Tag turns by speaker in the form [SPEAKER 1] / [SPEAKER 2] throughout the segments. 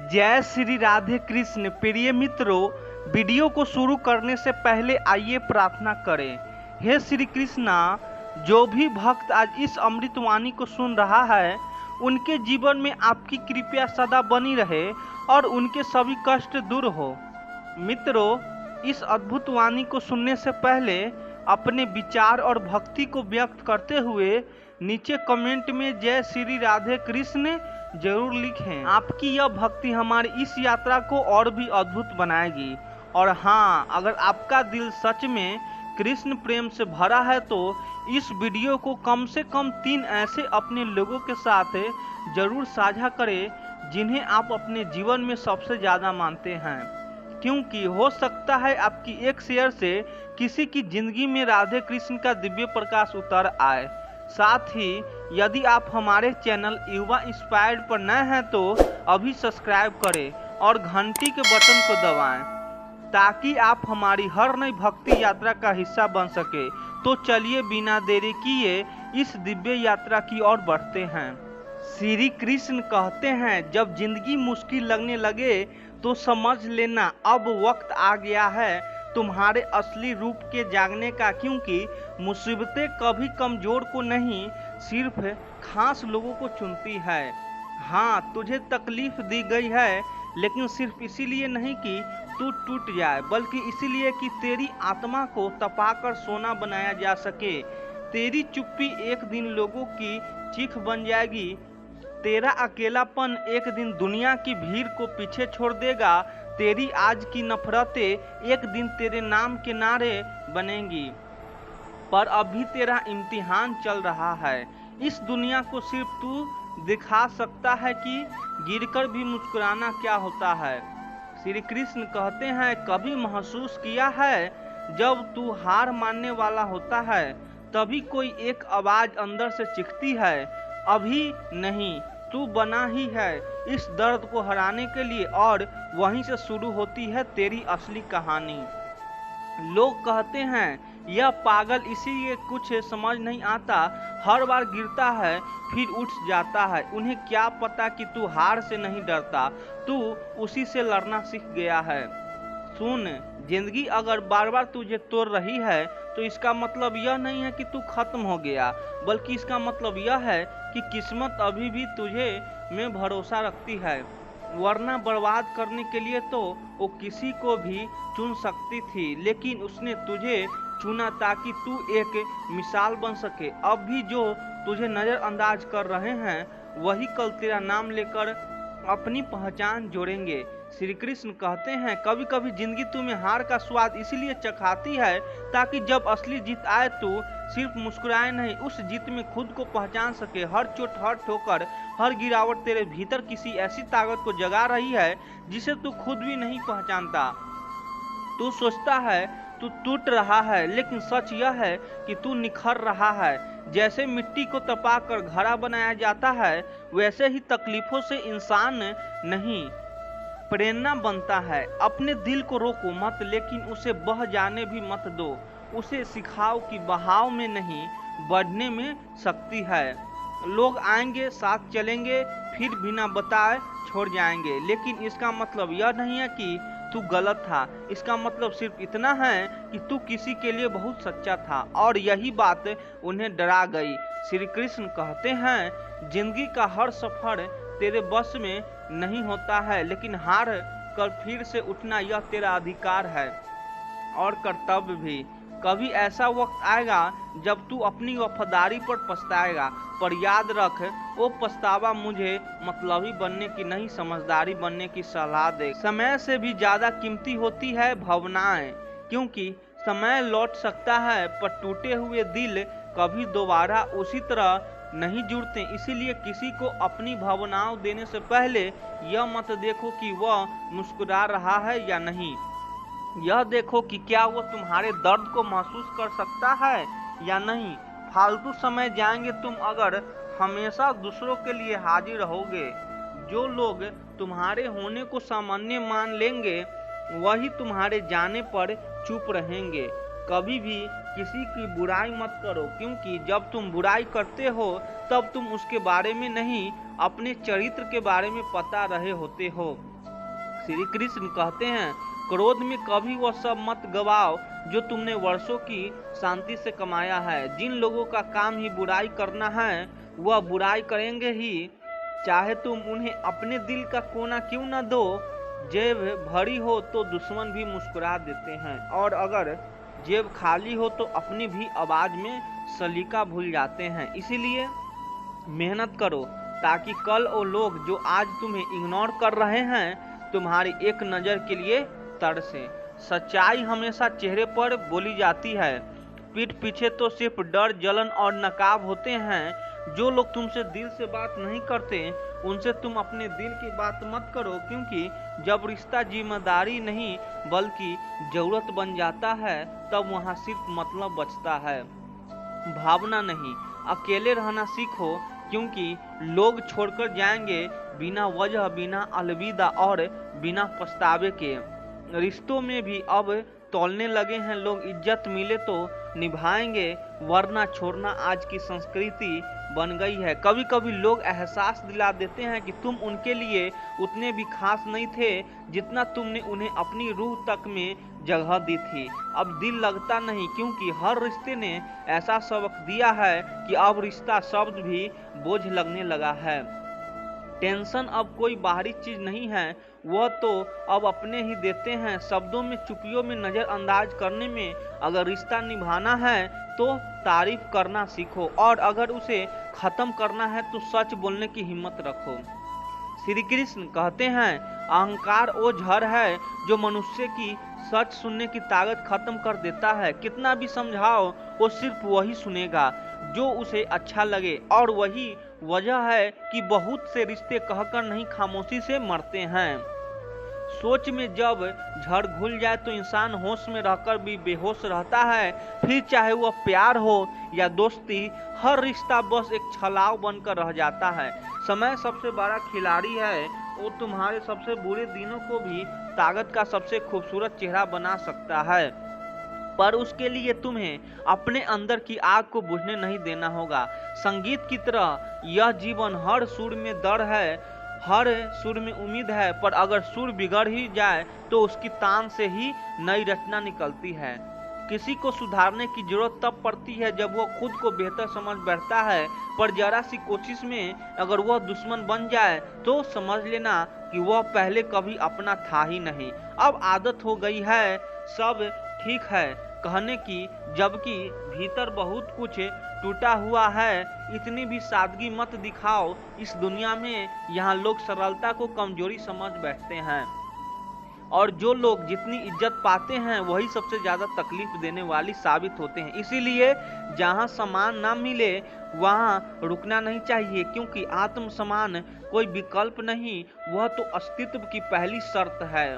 [SPEAKER 1] जय श्री राधे कृष्ण। प्रिय मित्रों, वीडियो को शुरू करने से पहले आइए प्रार्थना करें। हे श्री कृष्णा, जो भी भक्त आज इस अमृतवाणी को सुन रहा है उनके जीवन में आपकी कृपा सदा बनी रहे और उनके सभी कष्ट दूर हो। मित्रों, इस अद्भुत वाणी को सुनने से पहले अपने विचार और भक्ति को व्यक्त करते हुए नीचे कमेंट में जय श्री राधे कृष्ण जरूर लिखें। आपकी यह भक्ति हमारी इस यात्रा को और भी अद्भुत बनाएगी। और हाँ, अगर आपका दिल सच में कृष्ण प्रेम से भरा है तो इस वीडियो को कम से कम 3 ऐसे अपने लोगों के साथ जरूर साझा करें जिन्हें आप अपने जीवन में सबसे ज़्यादा मानते हैं, क्योंकि हो सकता है आपकी एक शेयर से किसी की जिंदगी में राधे कृष्ण का दिव्य प्रकाश उतर आए। साथ ही यदि आप हमारे चैनल युवा इंस्पायर्ड पर नए हैं तो अभी सब्सक्राइब करें और घंटी के बटन को दबाएं ताकि आप हमारी हर नई भक्ति यात्रा का हिस्सा बन सके। तो चलिए बिना देरी किए इस दिव्य यात्रा की ओर बढ़ते हैं। श्री कृष्ण कहते हैं, जब जिंदगी मुश्किल लगने लगे तो समझ लेना अब वक्त आ गया है तुम्हारे असली रूप के जागने का, क्योंकि मुसीबतें कभी कमजोर को नहीं सिर्फ खास लोगों को चुनती है। हाँ, तुझे तकलीफ दी गई है लेकिन सिर्फ इसीलिए नहीं कि तू टूट जाए, बल्कि इसीलिए कि तेरी आत्मा को तपाकर सोना बनाया जा सके। तेरी चुप्पी एक दिन लोगों की चीख बन जाएगी, तेरा अकेलापन एक दिन दुनिया की भीड़ को पीछे छोड़ देगा, तेरी आज की नफरतें एक दिन तेरे नाम के नारे बनेंगी। पर अभी तेरा इम्तिहान चल रहा है। इस दुनिया को सिर्फ तू दिखा सकता है कि गिरकर भी मुस्कुराना क्या होता है। श्री कृष्ण कहते हैं, कभी महसूस किया है जब तू हार मानने वाला होता है तभी कोई एक आवाज अंदर से चीखती है, अभी नहीं, तू बना ही है इस दर्द को हराने के लिए, और वहीं से शुरू होती है तेरी असली कहानी। लोग कहते हैं यह पागल इसीलिए कुछ समझ नहीं आता, हर बार गिरता है फिर उठ जाता है। उन्हें क्या पता कि तू हार से नहीं डरता, तू उसी से लड़ना सीख गया है। सुन, जिंदगी अगर बार बार तुझे तोड़ रही है तो इसका मतलब यह नहीं है कि तू खत्म हो गया, बल्कि इसका मतलब यह है कि किस्मत अभी भी तुझे में भरोसा रखती है। वरना बर्बाद करने के लिए तो वो किसी को भी चुन सकती थी, लेकिन उसने तुझे चुना ताकि तू एक मिसाल बन सके। अब भी जो तुझे नजरअंदाज कर रहे हैं वही कल तेरा नाम लेकर अपनी पहचान जोड़ेंगे। श्री कृष्ण कहते हैं, कभी कभी जिंदगी तुम्हें हार का स्वाद इसलिए चखाती है ताकि जब असली जीत आए तो सिर्फ मुस्कुराए नहीं, उस जीत में खुद को पहचान सके। हर चोट, हर ठोकर, हर गिरावट तेरे भीतर किसी ऐसी ताकत को जगा रही है जिसे तू खुद भी नहीं पहचानता। तू सोचता है तू टूट रहा है, लेकिन सच यह है कि तू निखर रहा है। जैसे मिट्टी को तपाकर घड़ा बनाया जाता है, वैसे ही तकलीफों से इंसान नहीं प्रेरणा बनता है। अपने दिल को रोको मत, लेकिन उसे बह जाने भी मत दो। उसे सिखाओ कि बहाव में नहीं, बढ़ने में शक्ति है। लोग आएंगे, साथ चलेंगे, फिर बिना बताए छोड़ जाएंगे, लेकिन इसका मतलब यह नहीं है कि तू गलत था। इसका मतलब सिर्फ इतना है कि तू किसी के लिए बहुत सच्चा था, और यही बात उन्हें डरा गई। श्री कृष्ण कहते हैं, जिंदगी का हर सफर तेरे बस में नहीं होता है, लेकिन हार कर फिर से उठना यह तेरा अधिकार है और कर्तव्य भी। कभी ऐसा वक्त आएगा जब तू अपनी वफादारी पर पछताएगा, पर याद रख, वो पछतावा मुझे मतलबी बनने की नहीं, समझदारी बनने की सलाह दे। समय से भी ज्यादा कीमती होती है भावनाएं, क्योंकि समय लौट सकता है पर टूटे हुए दिल कभी दोबारा उसी तरह नहीं जुड़ते। इसीलिए किसी को अपनी भावनाओं देने से पहले यह मत देखो कि वह मुस्कुरा रहा है या नहीं, यह देखो कि क्या वो तुम्हारे दर्द को महसूस कर सकता है या नहीं। फालतू समय जाएंगे तुम अगर हमेशा दूसरों के लिए हाजिर रहोगे। जो लोग तुम्हारे होने को सामान्य मान लेंगे वही तुम्हारे जाने पर चुप रहेंगे। कभी भी किसी की बुराई मत करो, क्योंकि जब तुम बुराई करते हो तब तुम उसके बारे में नहीं, अपने चरित्र के बारे में पता रहे होते हो। श्री कृष्ण कहते हैं, क्रोध में कभी वह सब मत गवाओ जो तुमने वर्षों की शांति से कमाया है। जिन लोगों का काम ही बुराई करना है वह बुराई करेंगे ही, चाहे तुम उन्हें अपने दिल का कोना क्यों न दो। जेब भरी हो तो दुश्मन भी मुस्कुरा देते हैं, और अगर जेब खाली हो तो अपनी भी आवाज में सलीका भूल जाते हैं। इसीलिए मेहनत करो ताकि कल वो लोग जो आज तुम्हें इग्नोर कर रहे हैं तुम्हारी एक नज़र के लिए तरसे। सच्चाई हमेशा चेहरे पर बोली जाती है, पीठ पीछे तो सिर्फ डर, जलन और नकाब होते हैं। जो लोग तुमसे दिल से बात नहीं करते उनसे तुम अपने दिल की बात मत करो, क्योंकि जब रिश्ता जिम्मेदारी नहीं बल्कि जरूरत बन जाता है तब वहाँ सिर्फ मतलब बचता है, भावना नहीं। अकेले रहना सीखो, क्योंकि लोग छोड़कर जाएंगे बिना वजह, बिना अलविदा और बिना पछतावे के। रिश्तों में भी अब तौलने लगे हैं लोग, इज्जत मिले तो निभाएंगे वरना छोड़ना आज की संस्कृति बन गई है। कभी कभी लोग एहसास दिला देते हैं कि तुम उनके लिए उतने भी खास नहीं थे जितना तुमने उन्हें अपनी रूह तक में जगह दी थी। अब दिल लगता नहीं, क्योंकि हर रिश्ते ने ऐसा सबक दिया है कि अब रिश्ता शब्द भी बोझ लगने लगा है। टेंशन अब कोई बाहरी चीज नहीं है, वह तो अब अपने ही देते हैं, शब्दों में, चुप्पियों में, नज़रअंदाज करने में। अगर रिश्ता निभाना है तो तारीफ करना सीखो, और अगर उसे खत्म करना है तो सच बोलने की हिम्मत रखो। श्री कृष्ण कहते हैं, अहंकार वो झर है जो मनुष्य की सच सुनने की ताकत खत्म कर देता है। कितना भी समझाओ वो सिर्फ वही सुनेगा जो उसे अच्छा लगे, और वही वजह है कि बहुत से रिश्ते कहकर नहीं खामोशी से मरते हैं। सोच में जब झड़ घुल जाए तो इंसान होश में रहकर भी बेहोश रहता है। फिर चाहे वह प्यार हो या दोस्ती, हर रिश्ता बस एक छलाव बनकर रह जाता है। समय सबसे बड़ा खिलाड़ी है, वो तुम्हारे सबसे बुरे दिनों को भी ताकत का सबसे खूबसूरत चेहरा बना सकता है, पर उसके लिए तुम्हें अपने अंदर की आग को बुझने नहीं देना होगा। संगीत की तरह यह जीवन हर सुर में दर्द है, हर सुर में उम्मीद है, पर अगर सुर बिगड़ ही जाए तो उसकी तान से ही नई रचना निकलती है। किसी को सुधारने की जरूरत तब पड़ती है जब वह खुद को बेहतर समझ बैठता है, पर जरा सी कोशिश में अगर वह दुश्मन बन जाए तो समझ लेना कि वह पहले कभी अपना था ही नहीं। अब आदत हो गई है सब ठीक है कहने की, जबकि भीतर बहुत कुछ टूटा हुआ है। इतनी भी सादगी मत दिखाओ इस दुनिया में, यहाँ लोग सरलता को कमजोरी समझ बैठते हैं, और जो लोग जितनी इज्जत पाते हैं वही सबसे ज्यादा तकलीफ देने वाली साबित होते हैं। इसीलिए जहाँ सम्मान ना मिले वहाँ रुकना नहीं चाहिए, क्योंकि आत्मसम्मान कोई विकल्प नहीं, वह तो अस्तित्व की पहली शर्त है।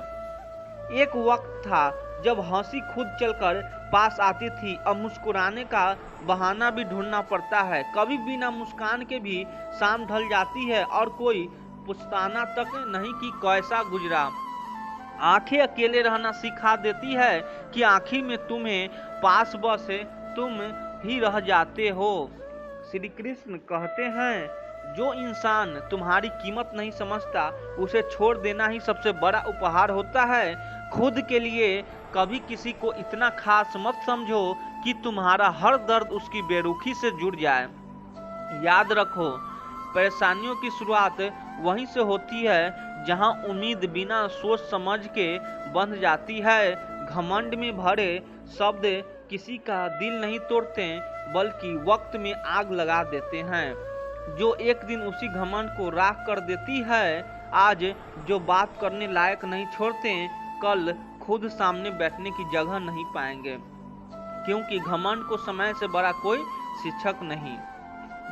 [SPEAKER 1] एक वक्त था जब हंसी खुद चलकर पास आती थी, अब मुस्कुराने का बहाना भी ढूंढना पड़ता है। कभी बिना मुस्कान के भी शाम ढल जाती है और कोई पुछताना तक नहीं कि कैसा गुजरा। आंखें अकेले रहना सिखा देती है कि आखिर में तुम्हें पास बस तुम ही रह जाते हो। श्री कृष्ण कहते हैं, जो इंसान तुम्हारी कीमत नहीं समझता उसे छोड़ देना ही सबसे बड़ा उपहार होता है। खुद के लिए कभी किसी को इतना खास मत समझो कि तुम्हारा हर दर्द उसकी बेरुखी से जुड़ जाए। याद रखो, परेशानियों की शुरुआत वहीं से होती है जहां उम्मीद बिना सोच समझ के बंध जाती है। घमंड में भरे शब्द किसी का दिल नहीं तोड़ते बल्कि वक्त में आग लगा देते हैं, जो एक दिन उसी घमंड को राख कर देती है। आज जो बात करने लायक नहीं छोड़ते कल खुद सामने बैठने की जगह नहीं पाएंगे, क्योंकि घमंड को समय से बड़ा कोई शिक्षक नहीं।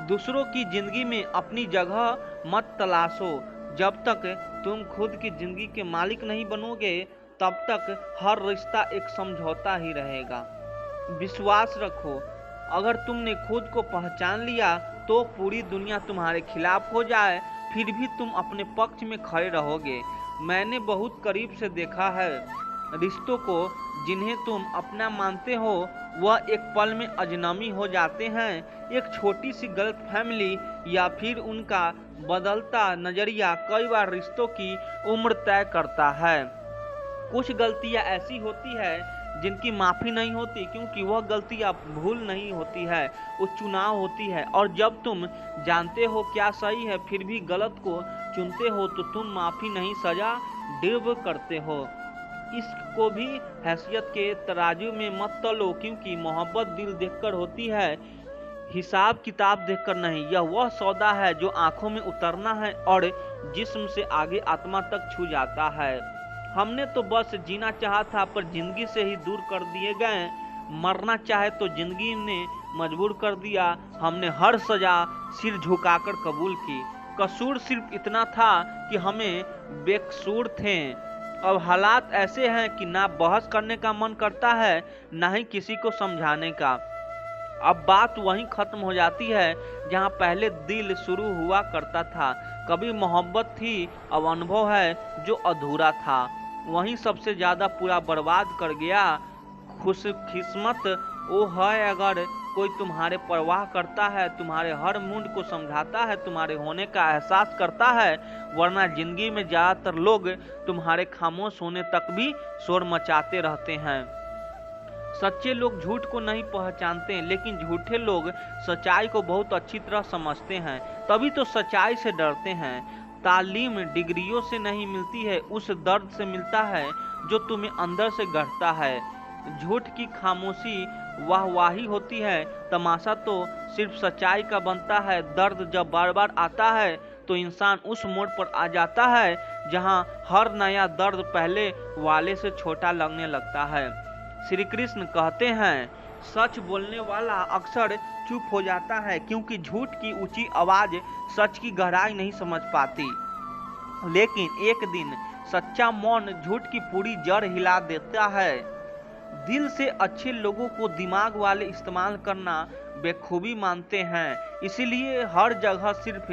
[SPEAKER 1] दूसरों की जिंदगी में अपनी जगह मत तलाशो, जब तक तुम खुद की जिंदगी के मालिक नहीं बनोगे तब तक हर रिश्ता एक समझौता ही रहेगा। विश्वास रखो, अगर तुमने खुद को पहचान लिया तो पूरी दुनिया तुम्हारे खिलाफ हो जाए फिर भी तुम अपने पक्ष में खड़े रहोगे। मैंने बहुत करीब से देखा है रिश्तों को, जिन्हें तुम अपना मानते हो वह एक पल में अजनबी हो जाते हैं। एक छोटी सी गलतफहमी या फिर उनका बदलता नजरिया कई बार रिश्तों की उम्र तय करता है। कुछ गलतियां ऐसी होती है जिनकी माफी नहीं होती, क्योंकि वह गलतियां भूल नहीं होती है, वो चुनाव होती है। और जब तुम जानते हो क्या सही है फिर भी गलत को चुनते हो तो तुम माफी नहीं सजा डिर्व करते हो। इश्क को भी हैसियत के तराजू में मत तलो, क्योंकि मोहब्बत दिल देखकर होती है, हिसाब किताब देखकर नहीं। यह वह सौदा है जो आंखों में उतरना है और जिस्म से आगे आत्मा तक छू जाता है। हमने तो बस जीना चाहा था पर जिंदगी से ही दूर कर दिए गए, मरना चाहे तो जिंदगी ने मजबूर कर दिया। हमने हर सजा सिर झुकाकर कबूल की। कसूर सिर्फ इतना था कि हमें बेकसूर थे। अब हालात ऐसे हैं कि ना बहस करने का मन करता है ना ही किसी को समझाने का। अब बात वहीं खत्म हो जाती है जहां पहले दिल शुरू हुआ करता था। कभी मोहब्बत थी, अब अनुभव है जो अधूरा था वहीं सबसे ज्यादा पूरा बर्बाद कर गया। खुशकिस्मत वो है अगर कोई तुम्हारे परवाह करता है, तुम्हारे हर मूड को समझाता है, तुम्हारे होने का एहसास करता है, वरना जिंदगी में ज्यादातर लोग तुम्हारे खामोश होने तक भी शोर मचाते रहते हैं। सच्चे लोग झूठ को नहीं पहचानते, लेकिन झूठे लोग सच्चाई को बहुत अच्छी तरह समझते हैं, तभी तो सच्चाई से डरते हैं। तालीम डिग्रियों से नहीं मिलती है, उस दर्द से मिलता है जो तुम्हें अंदर से गढ़ता है। झूठ की खामोशी वाहवाही होती है, तमाशा तो सिर्फ सच्चाई का बनता है। दर्द जब बार बार आता है तो इंसान उस मोड़ पर आ जाता है जहां हर नया दर्द पहले वाले से छोटा लगने लगता है। श्री कृष्ण कहते हैं, सच बोलने वाला अक्सर चुप हो जाता है, क्योंकि झूठ की ऊंची आवाज सच की गहराई नहीं समझ पाती। लेकिन एक दिन सच्चा मौन झूठ की पूरी जड़ हिला देता है। दिल से अच्छे लोगों को दिमाग वाले इस्तेमाल करना बेखूबी मानते हैं, इसीलिए हर जगह सिर्फ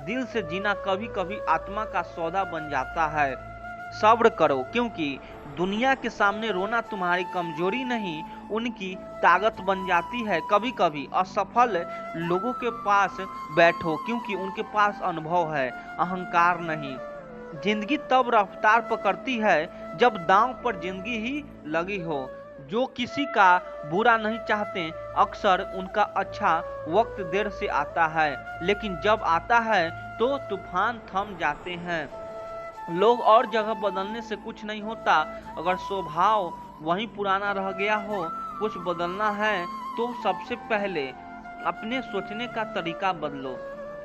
[SPEAKER 1] दिल से जीना कभी कभी आत्मा का सौदा बन जाता है। सब्र करो, क्योंकि दुनिया के सामने रोना तुम्हारी कमजोरी नहीं उनकी ताकत बन जाती है। कभी कभी असफल लोगों के पास बैठो, क्योंकि उनके पास अनुभव है, अहंकार नहीं। जिंदगी तब रफ्तार पकड़ती है जब दांव पर जिंदगी ही लगी हो। जो किसी का बुरा नहीं चाहते, अक्सर उनका अच्छा वक्त देर से आता है, लेकिन जब आता है तो तूफान थम जाते हैं। लोग और जगह बदलने से कुछ नहीं होता, अगर स्वभाव वहीं पुराना रह गया हो। कुछ बदलना है तो सबसे पहले अपने सोचने का तरीका बदलो।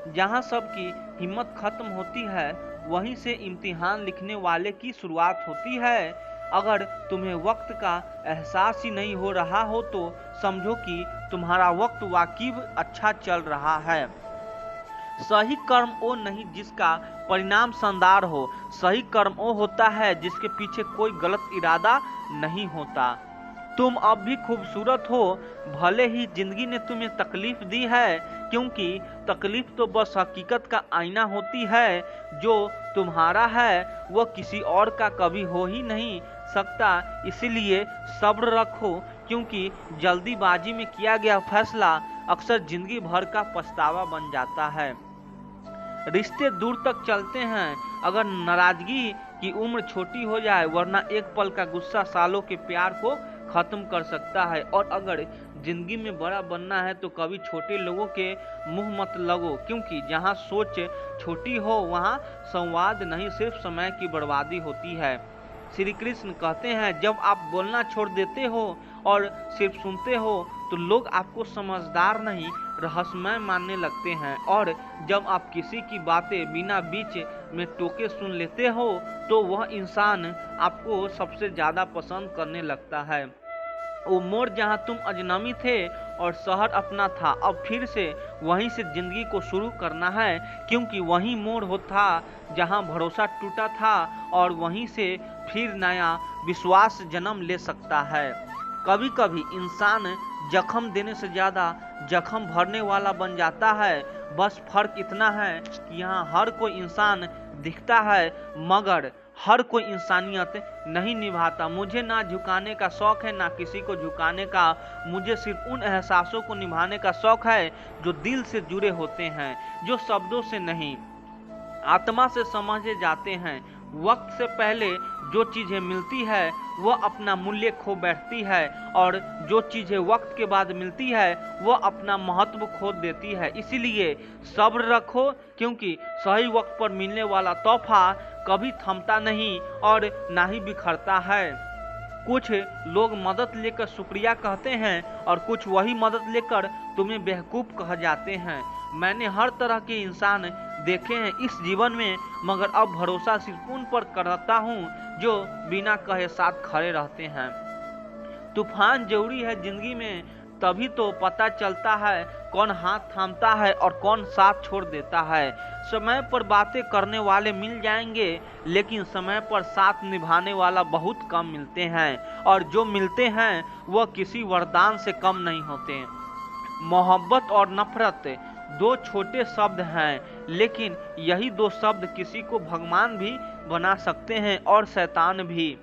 [SPEAKER 1] जहां सबकी हिम्मत खत्म होती है वहीं से इम्तिहान लिखने वाले की शुरुआत होती है। अगर तुम्हें वक्त का एहसास ही नहीं हो रहा हो तो समझो कि तुम्हारा वक्त वाकई अच्छा चल रहा है। सही कर्म वो नहीं जिसका परिणाम शानदार हो, सही कर्म वो होता है जिसके पीछे कोई गलत इरादा नहीं होता। तुम अब भी खूबसूरत हो, भले ही जिंदगी ने तुम्हें तकलीफ दी है, क्योंकि तकलीफ तो बस हकीकत का आईना होती है। जो तुम्हारा है वह किसी और का कभी हो ही नहीं सकता, इसीलिए सब्र रखो, क्योंकि जल्दीबाजी में किया गया फैसला अक्सर जिंदगी भर का पछतावा बन जाता है। रिश्ते दूर तक चलते हैं अगर नाराजगी की उम्र छोटी हो जाए, वरना एक पल का गुस्सा सालों के प्यार को खत्म कर सकता है। और अगर जिंदगी में बड़ा बनना है तो कभी छोटे लोगों के मुंह मत लगो, क्योंकि जहां सोच छोटी हो वहां संवाद नहीं सिर्फ समय की बर्बादी होती है। श्री कृष्ण कहते हैं, जब आप बोलना छोड़ देते हो और सिर्फ सुनते हो तो लोग आपको समझदार नहीं रहस्यमय मानने लगते हैं, और जब आप किसी की बातें बिना बीच में टोके सुन लेते हो तो वह इंसान आपको सबसे ज्यादा पसंद करने लगता है। वो मोड़ जहां तुम अजनबी थे और शहर अपना था, अब फिर से वहीं से जिंदगी को शुरू करना है, क्योंकि वही मोड़ होता जहां भरोसा टूटा था और वहीं से फिर नया विश्वास जन्म ले सकता है। कभी कभी इंसान जख्म देने से ज्यादा जख्म भरने वाला बन जाता है। बस फर्क इतना है कि यहाँ हर कोई इंसान दिखता है, मगर हर कोई इंसानियत नहीं निभाता। मुझे ना झुकाने का शौक है ना किसी को झुकाने का, मुझे सिर्फ उन एहसासों को निभाने का शौक है जो दिल से जुड़े होते हैं, जो शब्दों से नहीं आत्मा से समझे जाते हैं। वक्त से पहले जो चीज़ें मिलती है वह अपना मूल्य खो बैठती है, और जो चीज़ें वक्त के बाद मिलती है वह अपना महत्व खो देती है। इसीलिए सब्र रखो, क्योंकि सही वक्त पर मिलने वाला तोहफा कभी थमता नहीं और ना ही बिखरता है। कुछ लोग मदद लेकर शुक्रिया कहते हैं और कुछ वही मदद लेकर तुम्हें बेवकूफ़ कह जाते हैं। मैंने हर तरह के इंसान देखे हैं इस जीवन में, मगर अब भरोसा सिर्फ उन पर करता हूँ जो बिना कहे साथ खड़े रहते हैं। तूफान जरूरी है जिंदगी में, तभी तो पता चलता है कौन हाथ थामता है और कौन साथ छोड़ देता है। समय पर बातें करने वाले मिल जाएंगे, लेकिन समय पर साथ निभाने वाला बहुत कम मिलते हैं, और जो मिलते हैं वह किसी वरदान से कम नहीं होते। मोहब्बत और नफरत दो छोटे शब्द हैं, लेकिन यही दो शब्द किसी को भगवान भी बना सकते हैं और शैतान भी।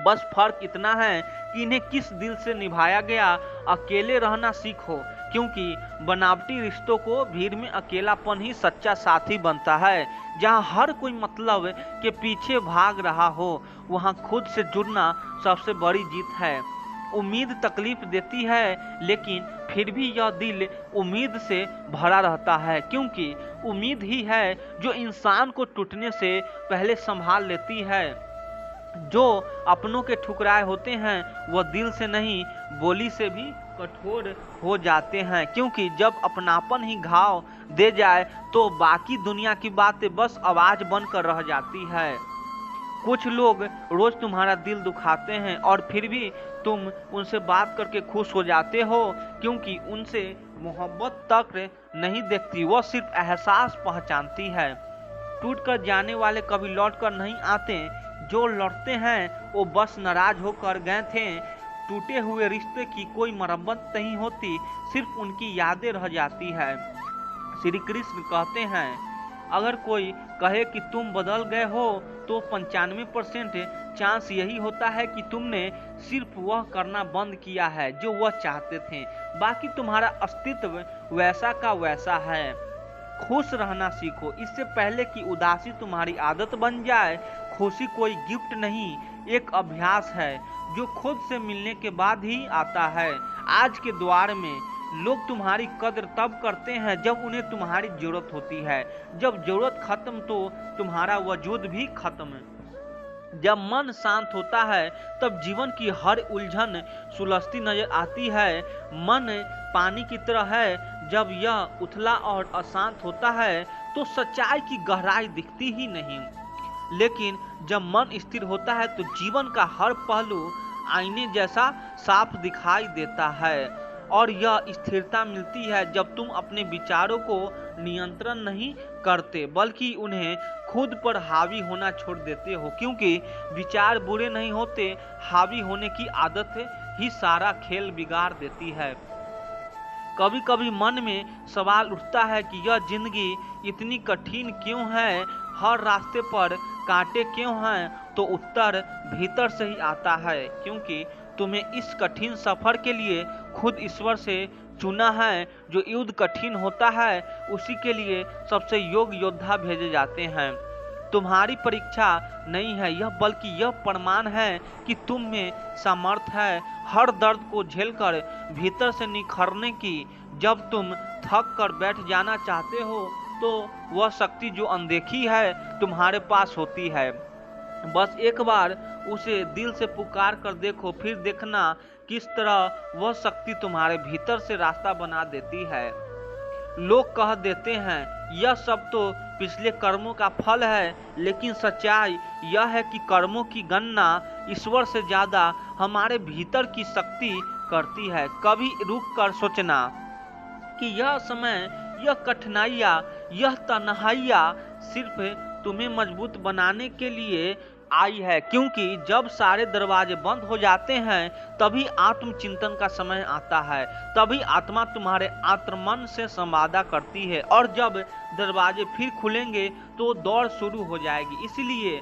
[SPEAKER 1] बस फर्क इतना है कि इन्हें किस दिल से निभाया गया। अकेले रहना सीखो, क्योंकि बनावटी रिश्तों को भीड़ में अकेलापन ही सच्चा साथी बनता है। जहाँ हर कोई मतलब के पीछे भाग रहा हो, वहाँ खुद से जुड़ना सबसे बड़ी जीत है। उम्मीद तकलीफ देती है, लेकिन फिर भी यह दिल उम्मीद से भरा रहता है, क्योंकि उम्मीद ही है जो इंसान को टूटने से पहले संभाल लेती है। जो अपनों के ठुकराए होते हैं वह दिल से नहीं बोली से भी कठोर हो जाते हैं, क्योंकि जब अपनापन ही घाव दे जाए तो बाकी दुनिया की बातें बस आवाज बनकर रह जाती है। कुछ लोग रोज तुम्हारा दिल दुखाते हैं और फिर भी तुम उनसे बात करके खुश हो जाते हो, क्योंकि उनसे मोहब्बत तक नहीं देखती, वह सिर्फ एहसास पहचानती है। टूट कर जाने वाले कभी लौट कर नहीं आते, जो लौटते हैं वो बस नाराज होकर गए थे। टूटे हुए रिश्ते की कोई मरम्मत नहीं होती, सिर्फ उनकी यादें रह जाती है। श्री कृष्ण कहते हैं, अगर कोई कहे कि तुम बदल गए हो तो 95% चांस यही होता है कि तुमने सिर्फ वह करना बंद किया है जो वह चाहते थे, बाकी तुम्हारा अस्तित्व वैसा का वैसा है। खुश रहना सीखो, इससे पहले कि उदासी तुम्हारी आदत बन जाए। खुशी कोई गिफ्ट नहीं, एक अभ्यास है जो खुद से मिलने के बाद ही आता है। आज के द्वार में लोग तुम्हारी कद्र तब करते हैं जब उन्हें तुम्हारी जरूरत होती है। जब जरूरत खत्म तो तुम्हारा वजूद भी खत्म। जब मन शांत होता है तब जीवन की हर उलझन सुलझती नजर आती है। मन पानी की तरह है, जब यह उथला और अशांत होता है तो सच्चाई की गहराई दिखती ही नहीं। लेकिन जब मन स्थिर होता है तो जीवन का हर पहलू आईने जैसा साफ दिखाई देता है, और यह स्थिरता मिलती है जब तुम अपने विचारों को नियंत्रण नहीं करते बल्कि उन्हें खुद पर हावी होना छोड़ देते हो, क्योंकि विचार बुरे नहीं होते, हावी होने की आदत ही सारा खेल बिगाड़ देती है। कभी कभी मन में सवाल उठता है कि यह जिंदगी इतनी कठिन क्यों है, हर रास्ते पर कांटे क्यों हैं? तो उत्तर भीतर से ही आता है, क्योंकि तुम्हें इस कठिन सफर के लिए खुद ईश्वर से चुना है। जो युद्ध कठिन होता है उसी के लिए सबसे योग्य योद्धा भेजे जाते हैं। तुम्हारी परीक्षा नहीं है यह, बल्कि यह प्रमाण है कि तुम में सामर्थ्य है हर दर्द को झेलकर भीतर से निखरने की। जब तुम थक कर बैठ जाना चाहते हो तो वह शक्ति जो अनदेखी है तुम्हारे पास होती है। बस एक बार उसे दिल से पुकार कर देखो, फिर देखना किस तरह वह शक्ति तुम्हारे भीतर से रास्ता बना देती है। लोग कह देते हैं यह सब तो पिछले कर्मों का फल है, लेकिन सच्चाई यह है कि कर्मों की गणना ईश्वर से ज्यादा हमारे भीतर की शक्ति करती है। कभी रुक कर सोचना कि यह समय, यह कठिनाइयाँ, यह तन्हाइयाँ सिर्फ तुम्हें मजबूत बनाने के लिए आई है, क्योंकि जब सारे दरवाजे बंद हो जाते हैं तभी आत्मचिंतन का समय आता है, तभी आत्मा तुम्हारे आत्मन से संवाद करती है, और जब दरवाजे फिर खुलेंगे तो दौड़ शुरू हो जाएगी। इसलिए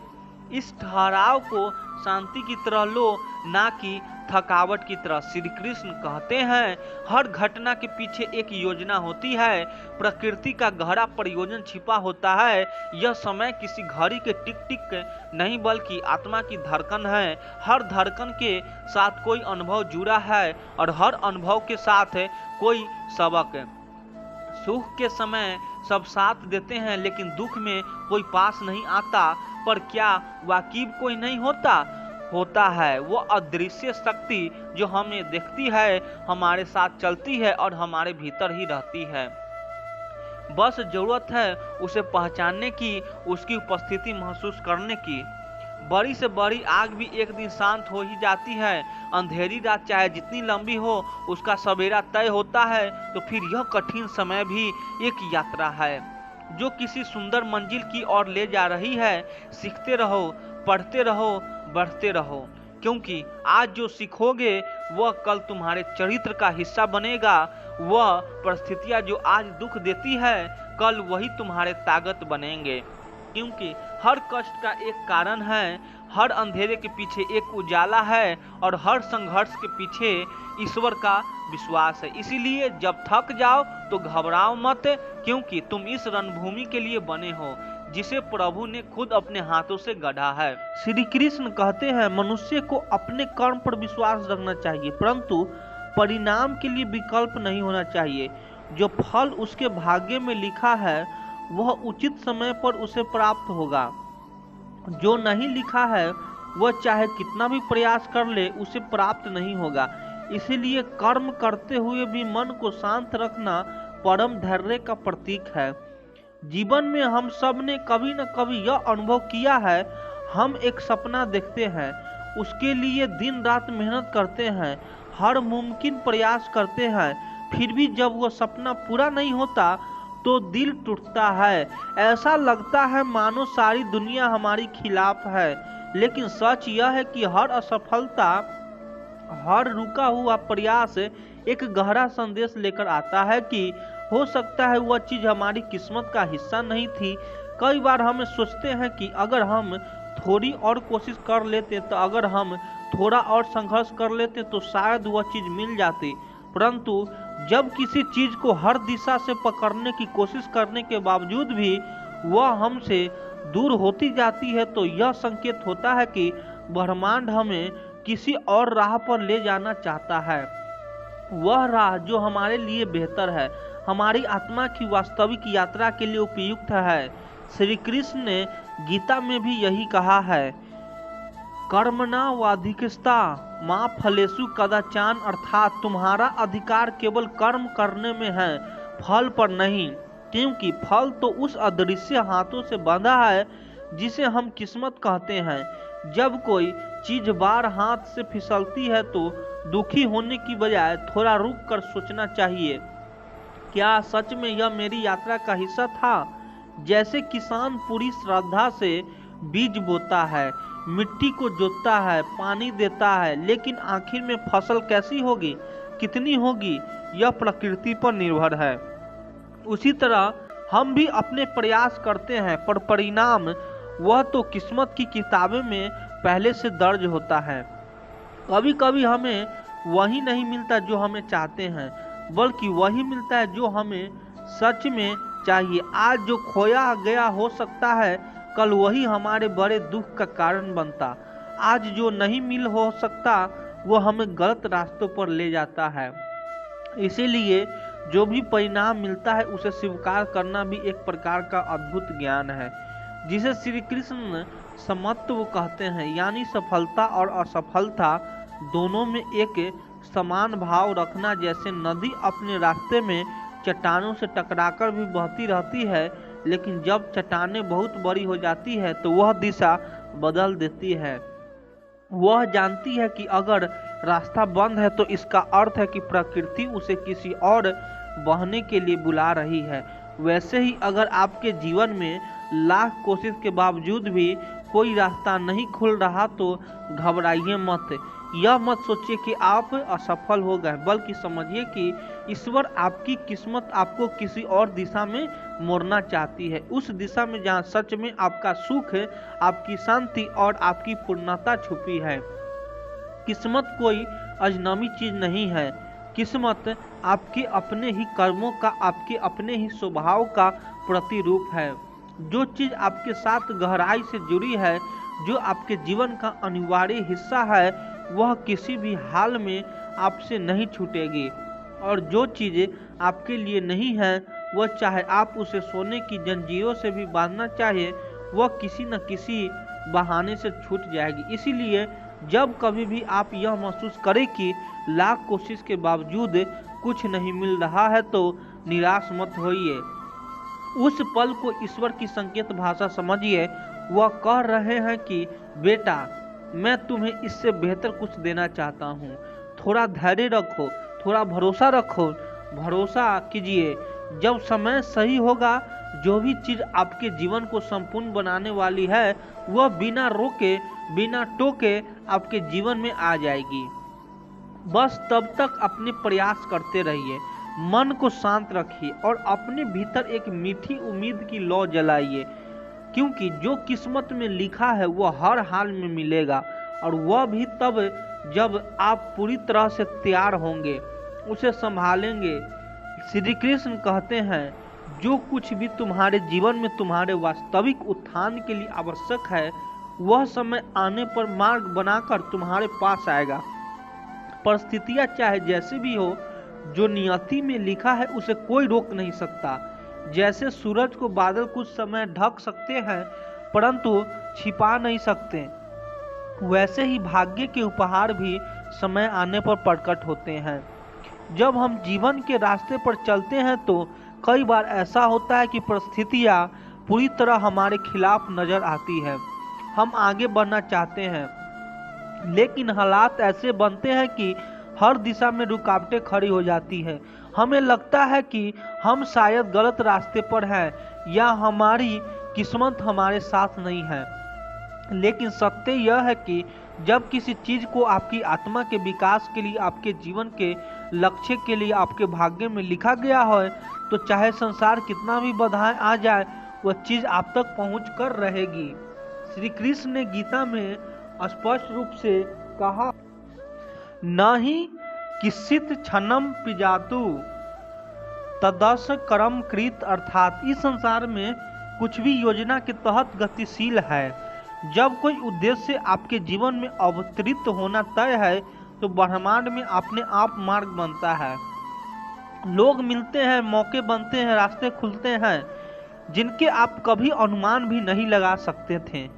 [SPEAKER 1] इस ठहराव को शांति की तरह लो, ना कि थकावट की तरह। श्री कृष्ण कहते हैं, हर घटना के पीछे एक योजना होती है। प्रकृति का गहरा प्रयोजन छिपा होता है। यह समय किसी घड़ी के टिक टिक नहीं, बल्कि आत्मा की धड़कन है। हर धड़कन के साथ कोई अनुभव जुड़ा है और हर अनुभव के साथ कोई सबक। सुख के समय सब साथ देते हैं, लेकिन दुख में कोई पास नहीं आता। पर क्या वाकिब कोई नहीं होता है वो अदृश्य शक्ति जो हमें देखती है, हमारे साथ चलती है और हमारे भीतर ही रहती है। बस जरूरत है उसे पहचानने की, उसकी उपस्थिति महसूस करने की। बड़ी से बड़ी आग भी एक दिन शांत हो ही जाती है। अंधेरी रात चाहे जितनी लंबी हो, उसका सवेरा तय होता है। तो फिर यह कठिन समय भी एक यात्रा है जो किसी सुंदर मंजिल की ओर ले जा रही है। सीखते रहो, पढ़ते रहो, बढ़ते रहो, क्योंकि आज जो सीखोगे वह कल तुम्हारे चरित्र का हिस्सा बनेगा। वह परिस्थितियां जो आज दुख देती है, कल वही तुम्हारे ताकत बनेंगे। क्योंकि हर कष्ट का एक कारण है, हर अंधेरे के पीछे एक उजाला है और हर संघर्ष के पीछे ईश्वर का विश्वास है। इसीलिए जब थक जाओ तो घबराओ मत, क्योंकि तुम इस रणभूमि के लिए बने हो जिसे प्रभु ने खुद अपने हाथों से गढ़ा है। श्री कृष्ण कहते हैं, मनुष्य को अपने कर्म पर विश्वास रखना चाहिए, परंतु परिणाम के लिए विकल्प नहीं होना चाहिए। जो फल उसके भाग्य में लिखा है वह उचित समय पर उसे प्राप्त होगा। जो नहीं लिखा है वह चाहे कितना भी प्रयास कर ले, उसे प्राप्त नहीं होगा। इसीलिए कर्म करते हुए भी मन को शांत रखना परम धैर्य का प्रतीक है। जीवन में हम सब ने कभी न कभी यह अनुभव किया है, हम एक सपना देखते हैं, उसके लिए दिन रात मेहनत करते हैं, हर मुमकिन प्रयास करते हैं, फिर भी जब वह सपना पूरा नहीं होता तो दिल टूटता है। ऐसा लगता है मानो सारी दुनिया हमारी खिलाफ है। लेकिन सच यह है कि हर असफलता, हर रुका हुआ प्रयास एक गहरा संदेश लेकर आता है कि हो सकता है वह चीज हमारी किस्मत का हिस्सा नहीं थी। कई बार हम सोचते हैं कि अगर हम थोड़ी और कोशिश कर लेते, तो अगर हम थोड़ा और संघर्ष कर लेते तो शायद वह चीज मिल जाती। परंतु जब किसी चीज को हर दिशा से पकड़ने की कोशिश करने के बावजूद भी वह हमसे दूर होती जाती है, तो यह संकेत होता है कि ब्रह्मांड हमें किसी और राह पर ले जाना चाहता है। वह राह जो हमारे लिए बेहतर है, हमारी आत्मा की वास्तविक यात्रा के लिए उपयुक्त है। श्री कृष्ण ने गीता में भी यही कहा है, कर्मणा वाधिकस्ता मां फलेषु कदाचान, अर्थात तुम्हारा अधिकार केवल कर्म करने में है, फल पर नहीं। क्योंकि फल तो उस अदृश्य हाथों से बंधा है जिसे हम किस्मत कहते हैं। जब कोई चीज बार हाथ से फिसलती है तो दुखी होने की बजाय थोड़ा रुक कर सोचना चाहिए, क्या सच में यह मेरी यात्रा का हिस्सा था। जैसे किसान पूरी श्रद्धा से बीज बोता है, मिट्टी को जोतता है, पानी देता है, लेकिन आखिर में फसल कैसी होगी, कितनी होगी, यह प्रकृति पर निर्भर है। उसी तरह हम भी अपने प्रयास करते हैं, पर परिणाम वह तो किस्मत की किताबें में पहले से दर्ज होता है। कभी कभी हमें वही नहीं मिलता जो हमें चाहते हैं, बल्कि वही मिलता है जो हमें सच में चाहिए। आज जो खोया गया हो सकता है, कल वही हमारे बड़े दुख का कारण बनता। आज जो नहीं मिल हो सकता, वो हमें गलत रास्तों पर ले जाता है। इसीलिए जो भी परिणाम मिलता है उसे स्वीकार करना भी एक प्रकार का अद्भुत ज्ञान है, जिसे श्री कृष्ण समत्व कहते हैं। यानी सफलता और असफलता दोनों में एक समान भाव रखना। जैसे नदी अपने रास्ते में चट्टानों से टकराकर भी बहती रहती है, लेकिन जब चट्टानें बहुत बड़ी हो जाती है तो वह दिशा बदल देती है। वह जानती है कि अगर रास्ता बंद है तो इसका अर्थ है कि प्रकृति उसे किसी और बहने के लिए बुला रही है। वैसे ही अगर आपके जीवन में लाख कोशिश के बावजूद भी कोई रास्ता नहीं खुल रहा तो घबराइए मत।
[SPEAKER 2] यह मत सोचिए कि आप असफल हो गए, बल्कि समझिए कि ईश्वर आपकी किस्मत आपको किसी और दिशा में मोड़ना चाहती है, उस दिशा में जहाँ सच में आपका सुख, आपकी शांति और आपकी पूर्णता छुपी है। किस्मत कोई अजनबी चीज नहीं है। किस्मत आपके अपने ही कर्मों का, आपके अपने ही स्वभाव का प्रतिरूप है। जो चीज आपके साथ गहराई से जुड़ी है, जो आपके जीवन का अनिवार्य हिस्सा है, वह किसी भी हाल में आपसे नहीं छूटेगी। और जो चीज़ें आपके लिए नहीं है, वह चाहे आप उसे सोने की जंजीरों से भी बांधना चाहे, वह किसी न किसी बहाने से छूट जाएगी। इसीलिए जब कभी भी आप यह महसूस करें कि लाख कोशिश के बावजूद कुछ नहीं मिल रहा है, तो निराश मत होइए। उस पल को ईश्वर की संकेत भाषा समझिए। वह कह रहे हैं कि बेटा, मैं तुम्हें इससे बेहतर कुछ देना चाहता हूँ। थोड़ा धैर्य रखो, थोड़ा भरोसा रखो, भरोसा कीजिए। जब समय सही होगा, जो भी चीज़ आपके जीवन को संपूर्ण बनाने वाली है, वह बिना रोके, बिना टोके आपके जीवन में आ जाएगी। बस तब तक अपने प्रयास करते रहिए, मन को शांत रखिए और अपने भीतर एक मीठी उम्मीद की लौ जलाइए, क्योंकि जो किस्मत में लिखा है वह हर हाल में मिलेगा, और वह भी तब जब आप पूरी तरह से तैयार होंगे, उसे संभालेंगे। श्री कृष्ण कहते हैं, जो कुछ भी तुम्हारे जीवन में तुम्हारे वास्तविक उत्थान के लिए आवश्यक है, वह समय आने पर मार्ग बनाकर तुम्हारे पास आएगा। परिस्थितियां चाहे जैसे भी हो, जो नियति में लिखा है उसे कोई रोक नहीं सकता। जैसे सूरज को बादल कुछ समय ढक सकते हैं परंतु छिपा नहीं सकते, वैसे ही भाग्य के उपहार भी समय आने पर प्रकट होते हैं। जब हम जीवन के रास्ते पर चलते हैं तो कई बार ऐसा होता है कि परिस्थितियां पूरी तरह हमारे खिलाफ नजर आती है। हम आगे बढ़ना चाहते हैं, लेकिन हालात ऐसे बनते हैं कि हर दिशा में रुकावटें खड़ी हो जाती हैं। हमें लगता है कि हम शायद गलत रास्ते पर हैं या हमारी किस्मत हमारे साथ नहीं है। लेकिन सत्य यह है कि जब किसी चीज को आपकी आत्मा के विकास के लिए, आपके जीवन के लक्ष्य के लिए, आपके भाग्य में लिखा गया है, तो चाहे संसार कितना भी बाधाएं आ जाए, वह चीज आप तक पहुंच कर रहेगी। श्री कृष्ण ने गीता में स्पष्ट रूप से कहा, न ही किसित क्षणम पिजातु तदस कर्म कृत, अर्थात इस संसार में कुछ भी योजना के तहत गतिशील है। जब कोई उद्देश्य आपके जीवन में अवतरित होना तय है, तो ब्रह्मांड में अपने आप मार्ग बनता है। लोग मिलते हैं, मौके बनते हैं, रास्ते खुलते हैं, जिनके आप कभी अनुमान भी नहीं लगा सकते थे।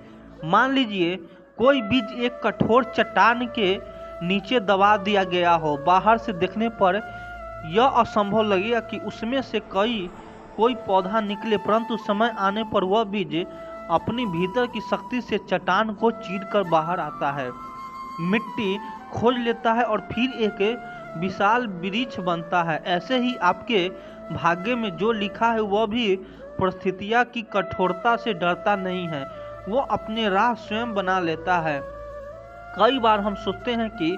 [SPEAKER 2] मान लीजिए कोई बीज एक कठोर चट्टान के नीचे दबा दिया गया हो। बाहर से देखने पर यह असंभव लगेगा कि उसमें से कोई पौधा निकले, परंतु समय आने पर वह बीज अपनी भीतर की शक्ति से चट्टान को चीरकर बाहर आता है, मिट्टी खोज लेता है और फिर एक विशाल वृक्ष बनता है। ऐसे ही आपके भाग्य में जो लिखा है वह भी परिस्थितियां की कठोरता से डरता नहीं है, वो अपने राह स्वयं बना लेता है। कई बार हम सोचते हैं कि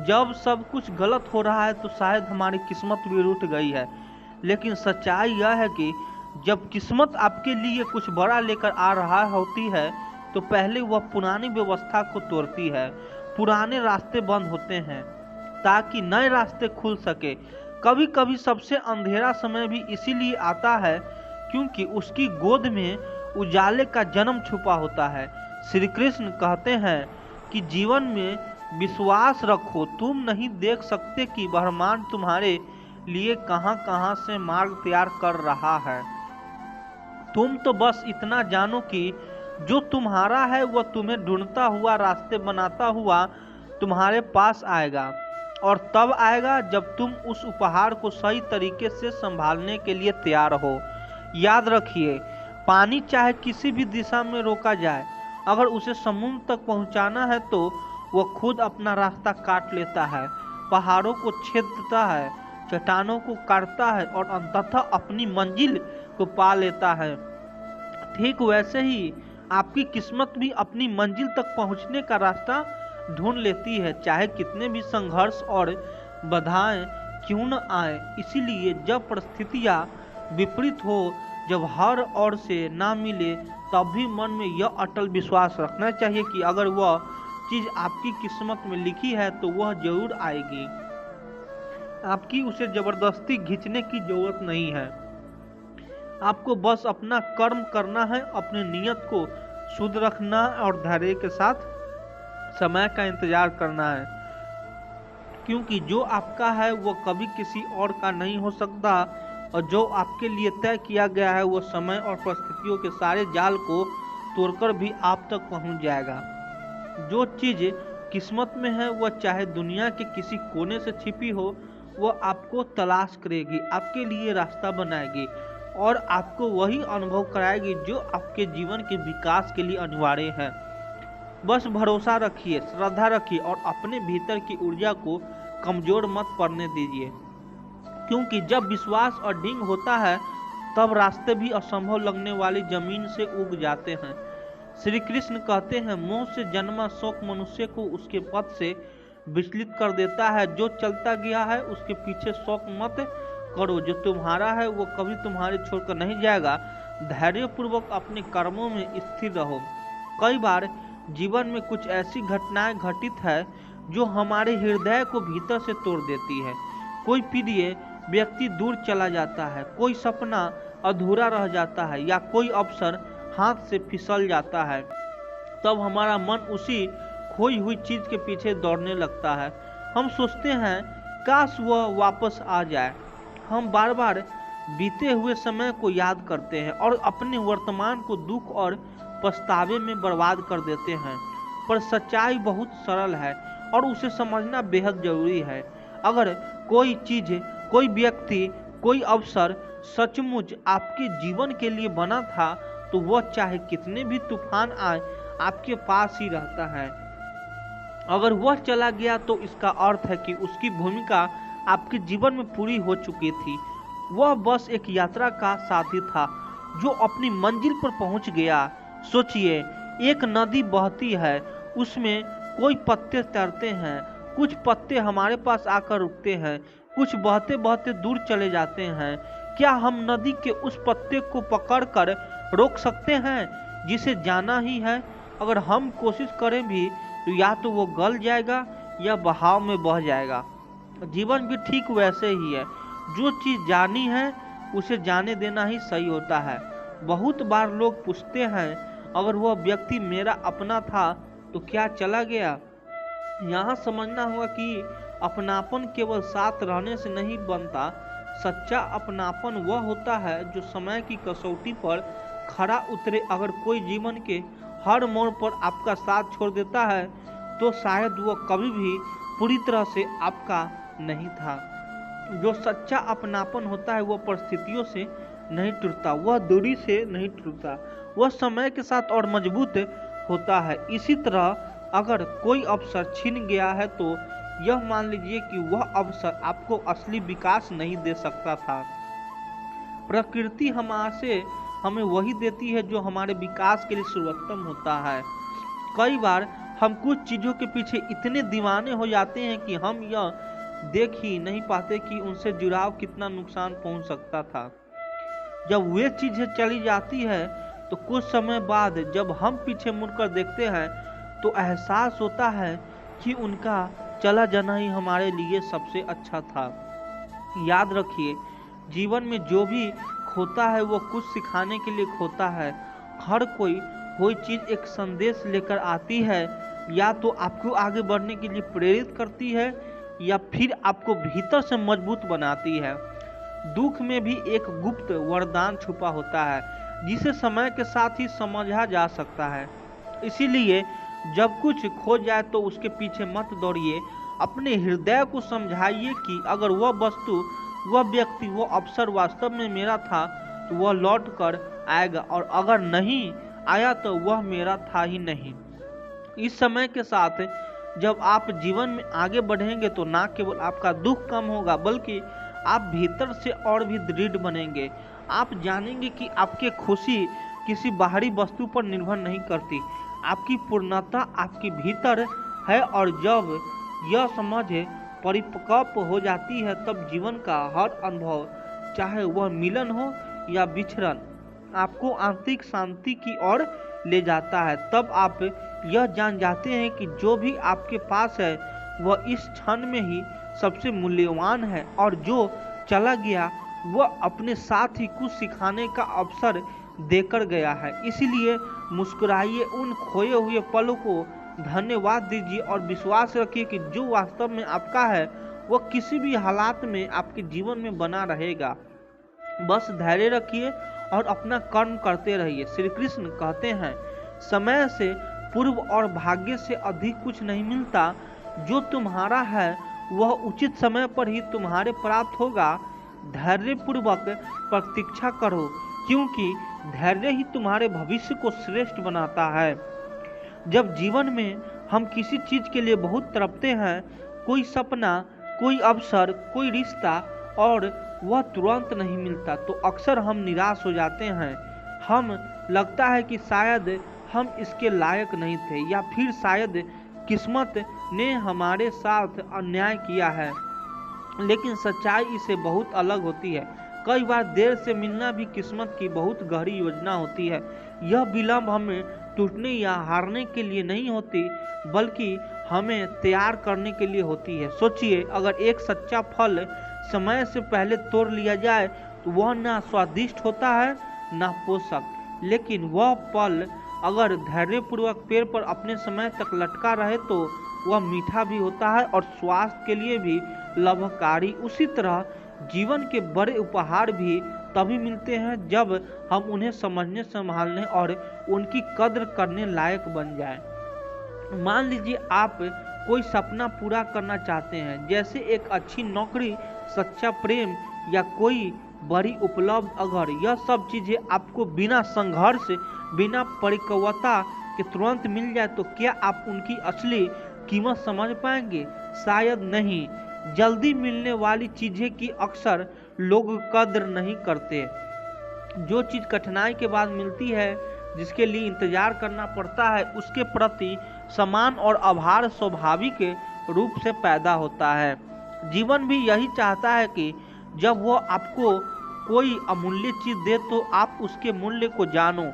[SPEAKER 2] जब सब कुछ गलत हो रहा है तो शायद हमारी किस्मत भी रूठ गई है, लेकिन सच्चाई यह है कि जब किस्मत आपके लिए कुछ बड़ा लेकर आ रहा होती है, तो पहले वह पुरानी व्यवस्था को तोड़ती है। पुराने रास्ते बंद होते हैं ताकि नए रास्ते खुल सके। कभी कभी सबसे अंधेरा समय भी इसीलिए आता है क्योंकि उसकी गोद में उजाले का जन्म छुपा होता है। श्री कृष्ण कहते हैं कि जीवन में विश्वास रखो, तुम नहीं देख सकते कि ब्रह्मांड तुम्हारे लिए कहां कहां से मार्ग तैयार कर रहा है। तुम तो बस इतना जानो कि जो तुम्हारा है वह तुम्हें ढूंढता हुआ, रास्ते बनाता हुआ तुम्हारे पास आएगा, और तब आएगा जब तुम उस उपहार को सही तरीके से संभालने के लिए तैयार हो। याद रखिए, पानी चाहे किसी भी दिशा में रोका जाए, अगर उसे समुद्र तक पहुंचाना है तो वह खुद अपना रास्ता काट लेता है, पहाड़ों को छेदता है, चट्टानों को काटता है और अंततः अपनी मंजिल को पा लेता है। ठीक वैसे ही आपकी किस्मत भी अपनी मंजिल तक पहुंचने का रास्ता ढूंढ लेती है, चाहे कितने भी संघर्ष और बाधाएं क्यों न आए। इसीलिए जब परिस्थितियां विपरीत हो, जब हर ओर से ना मिले, तब भी मन में यह अटल विश्वास रखना चाहिए कि अगर वह चीज आपकी किस्मत में लिखी है तो वह जरूर आएगी। आपकी उसे जबरदस्ती खींचने की जरूरत नहीं है। आपको बस अपना कर्म करना है, अपनी नियत को शुद्ध रखना और धैर्य के साथ समय का इंतजार करना है, क्योंकि जो आपका है वो कभी किसी और का नहीं हो सकता, और जो आपके लिए तय किया गया है वो समय और परिस्थितियों के सारे जाल को तोड़कर भी आप तक पहुंच जाएगा। जो चीज किस्मत में है वह चाहे दुनिया के किसी कोने से छिपी हो, वह आपको तलाश करेगी, आपके लिए रास्ता बनाएगी और आपको वही अनुभव कराएगी जो आपके जीवन के विकास के लिए अनिवार्य है। बस भरोसा रखिए, श्रद्धा रखिए और अपने भीतर की ऊर्जा को कमजोर मत पड़ने दीजिए, क्योंकि जब विश्वास और ढींग होता है तब रास्ते भी असंभव लगने वाली जमीन से उग जाते हैं। श्री कृष्ण कहते हैं, मोह से जन्मा शौक मनुष्य को उसके पथ से विचलित कर देता है। जो चलता गया है उसके पीछे शौक मत करो, जो तुम्हारा है वो कभी तुम्हारे छोड़कर नहीं जाएगा। धैर्यपूर्वक अपने कर्मों में स्थिर रहो। कई बार जीवन में कुछ ऐसी घटनाएं घटित है जो हमारे हृदय को भीतर से तोड़ देती है। कोई प्रिय व्यक्ति दूर चला जाता है, कोई सपना अधूरा रह जाता है या कोई अवसर हाथ से फिसल जाता है। तब हमारा मन उसी खोई हुई चीज के पीछे दौड़ने लगता है। हम सोचते हैं काश वह वापस आ जाए। हम बार बार बीते हुए समय को याद करते हैं और अपने वर्तमान को दुख और पछतावे में बर्बाद कर देते हैं। पर सच्चाई बहुत सरल है और उसे समझना बेहद जरूरी है। अगर कोई चीज, कोई व्यक्ति, कोई अवसर सचमुच आपके जीवन के लिए बना था तो वह चाहे कितने भी तूफान आए आपके पास ही रहता है। अगर वह चला गया तो इसका अर्थ है कि उसकी भूमिका आपके जीवन में पूरी हो चुकी थी। वह बस एक यात्रा का साथी था जो अपनी मंजिल पर पहुंच गया। सोचिए, एक नदी बहती है, उसमें कोई पत्ते तैरते हैं, कुछ पत्ते हमारे पास आकर रुकते हैं, कुछ बहते बहते दूर चले जाते हैं। क्या हम नदी के उस पत्ते को पकड़कर रोक सकते हैं जिसे जाना ही है? अगर हम कोशिश करें भी तो या तो वो गल जाएगा या बहाव में बह जाएगा। जीवन भी ठीक वैसे ही है। जो चीज जानी है उसे जाने देना ही सही होता है। बहुत बार लोग पूछते हैं, अगर वह व्यक्ति मेरा अपना था तो क्या चला गया? यहाँ समझना होगा कि अपनापन केवल साथ रहने से नहीं बनता। सच्चा अपनापन वह होता है जो समय की कसौटी पर खरा उतरे। अगर कोई जीवन के हर मोड़ पर आपका साथ छोड़ देता है तो शायद वह कभी भी पूरी तरह से आपका नहीं था। जो सच्चा अपनापन होता है वह परिस्थितियों से नहीं टूटता, वह दूरी से नहीं टूटता, वह समय के साथ और मजबूत होता है। इसी तरह अगर कोई अवसर छिन गया है तो यह मान लीजिए कि वह अवसर आपको असली विकास नहीं दे सकता था। प्रकृति हमें वही देती है जो हमारे विकास के लिए सर्वोत्तम होता है। कई बार हम कुछ चीजों के पीछे इतने दीवाने हो जाते हैं कि हम यह देख ही नहीं पाते कि उनसे जुड़ाव कितना नुकसान पहुंच सकता था। जब वे चीजें चली जाती है तो कुछ समय बाद जब हम पीछे मुड़कर देखते हैं तो एहसास होता है कि उनका चला जाना ही हमारे लिए सबसे अच्छा था। याद रखिए, जीवन में जो भी खोता है वो कुछ सिखाने के लिए खोता है। हर कोई चीज एक संदेश लेकर आती है, या तो आपको आगे बढ़ने के लिए प्रेरित करती है या फिर आपको भीतर से मजबूत बनाती है। दुख में भी एक गुप्त वरदान छुपा होता है जिसे समय के साथ ही समझा जा सकता है। इसीलिए जब कुछ खो जाए तो उसके पीछे मत दौड़िए। अपने हृदय को समझाइए कि अगर वह वस्तु, वह व्यक्ति, वह अवसर वास्तव में मेरा था तो वह लौट कर आएगा, और अगर नहीं आया तो वह मेरा था ही नहीं। इस समय के साथ जब आप जीवन में आगे बढ़ेंगे तो ना केवल आपका दुख कम होगा बल्कि आप भीतर से और भी दृढ़ बनेंगे। आप जानेंगे कि आपकी खुशी किसी बाहरी वस्तु पर निर्भर नहीं करती। आपकी पूर्णता आपके भीतर है, और जब यह समझ परिपक्व हो जाती है तब जीवन का हर अनुभव, चाहे वह मिलन हो या विछड़न, आपको आंतरिक शांति की ओर ले जाता है। तब आप यह जान जाते हैं कि जो भी आपके पास है वह इस क्षण में ही सबसे मूल्यवान है, और जो चला गया वह अपने साथ ही कुछ सिखाने का अवसर देकर गया है। इसलिए मुस्कुराइए, उन खोए हुए पलों को धन्यवाद दीजिए और विश्वास रखिए कि जो वास्तव में आपका है वह किसी भी हालात में आपके जीवन में बना रहेगा। बस धैर्य रखिए और अपना कर्म करते रहिए। श्री कृष्ण कहते हैं, समय से पूर्व और भाग्य से अधिक कुछ नहीं मिलता। जो तुम्हारा है वह उचित समय पर ही तुम्हारे प्राप्त होगा। धैर्य पूर्वक प्रतीक्षा करो, क्योंकि धैर्य ही तुम्हारे भविष्य को श्रेष्ठ बनाता है। जब जीवन में हम किसी चीज के लिए बहुत तड़पते हैं, कोई सपना, कोई अवसर, कोई रिश्ता, और वह तुरंत नहीं मिलता, तो अक्सर हम निराश हो जाते हैं। हम लगता है कि शायद हम इसके लायक नहीं थे, या फिर शायद किस्मत ने हमारे साथ अन्याय किया है। लेकिन सच्चाई इससे बहुत अलग होती है। कई बार देर से मिलना भी किस्मत की बहुत गहरी योजना होती है। यह विलंब हमें टूटने या हारने के लिए नहीं होती, बल्कि हमें तैयार करने के लिए होती है। सोचिए, अगर एक सच्चा फल समय से पहले तोड़ लिया जाए तो वह ना स्वादिष्ट होता है ना पोषक, लेकिन वह फल अगर धैर्यपूर्वक पेड़ पर अपने समय तक लटका रहे तो वह मीठा भी होता है और स्वास्थ्य के लिए भी लाभकारी। उसी तरह जीवन के बड़े उपहार भी तभी मिलते हैं जब हम उन्हें समझने, संभालने और उनकी कद्र करने लायक बन जाएं। मान लीजिए आप कोई सपना पूरा करना चाहते हैं, जैसे एक अच्छी नौकरी, सच्चा प्रेम या कोई बड़ी उपलब्धि। अगर यह सब चीजें आपको बिना संघर्ष, बिना परिपक्वता के तुरंत मिल जाए तो क्या आप उनकी असली कीमत समझ पाएंगे? शायद नहीं। जल्दी मिलने वाली चीजें की अक्सर लोग कद्र नहीं करते। जो चीज कठिनाई के बाद मिलती है, जिसके लिए इंतजार करना पड़ता है, उसके प्रति सम्मान और आभार स्वाभाविक रूप से पैदा होता है। जीवन भी यही चाहता है कि जब वो आपको कोई अमूल्य चीज दे तो आप उसके मूल्य को जानो,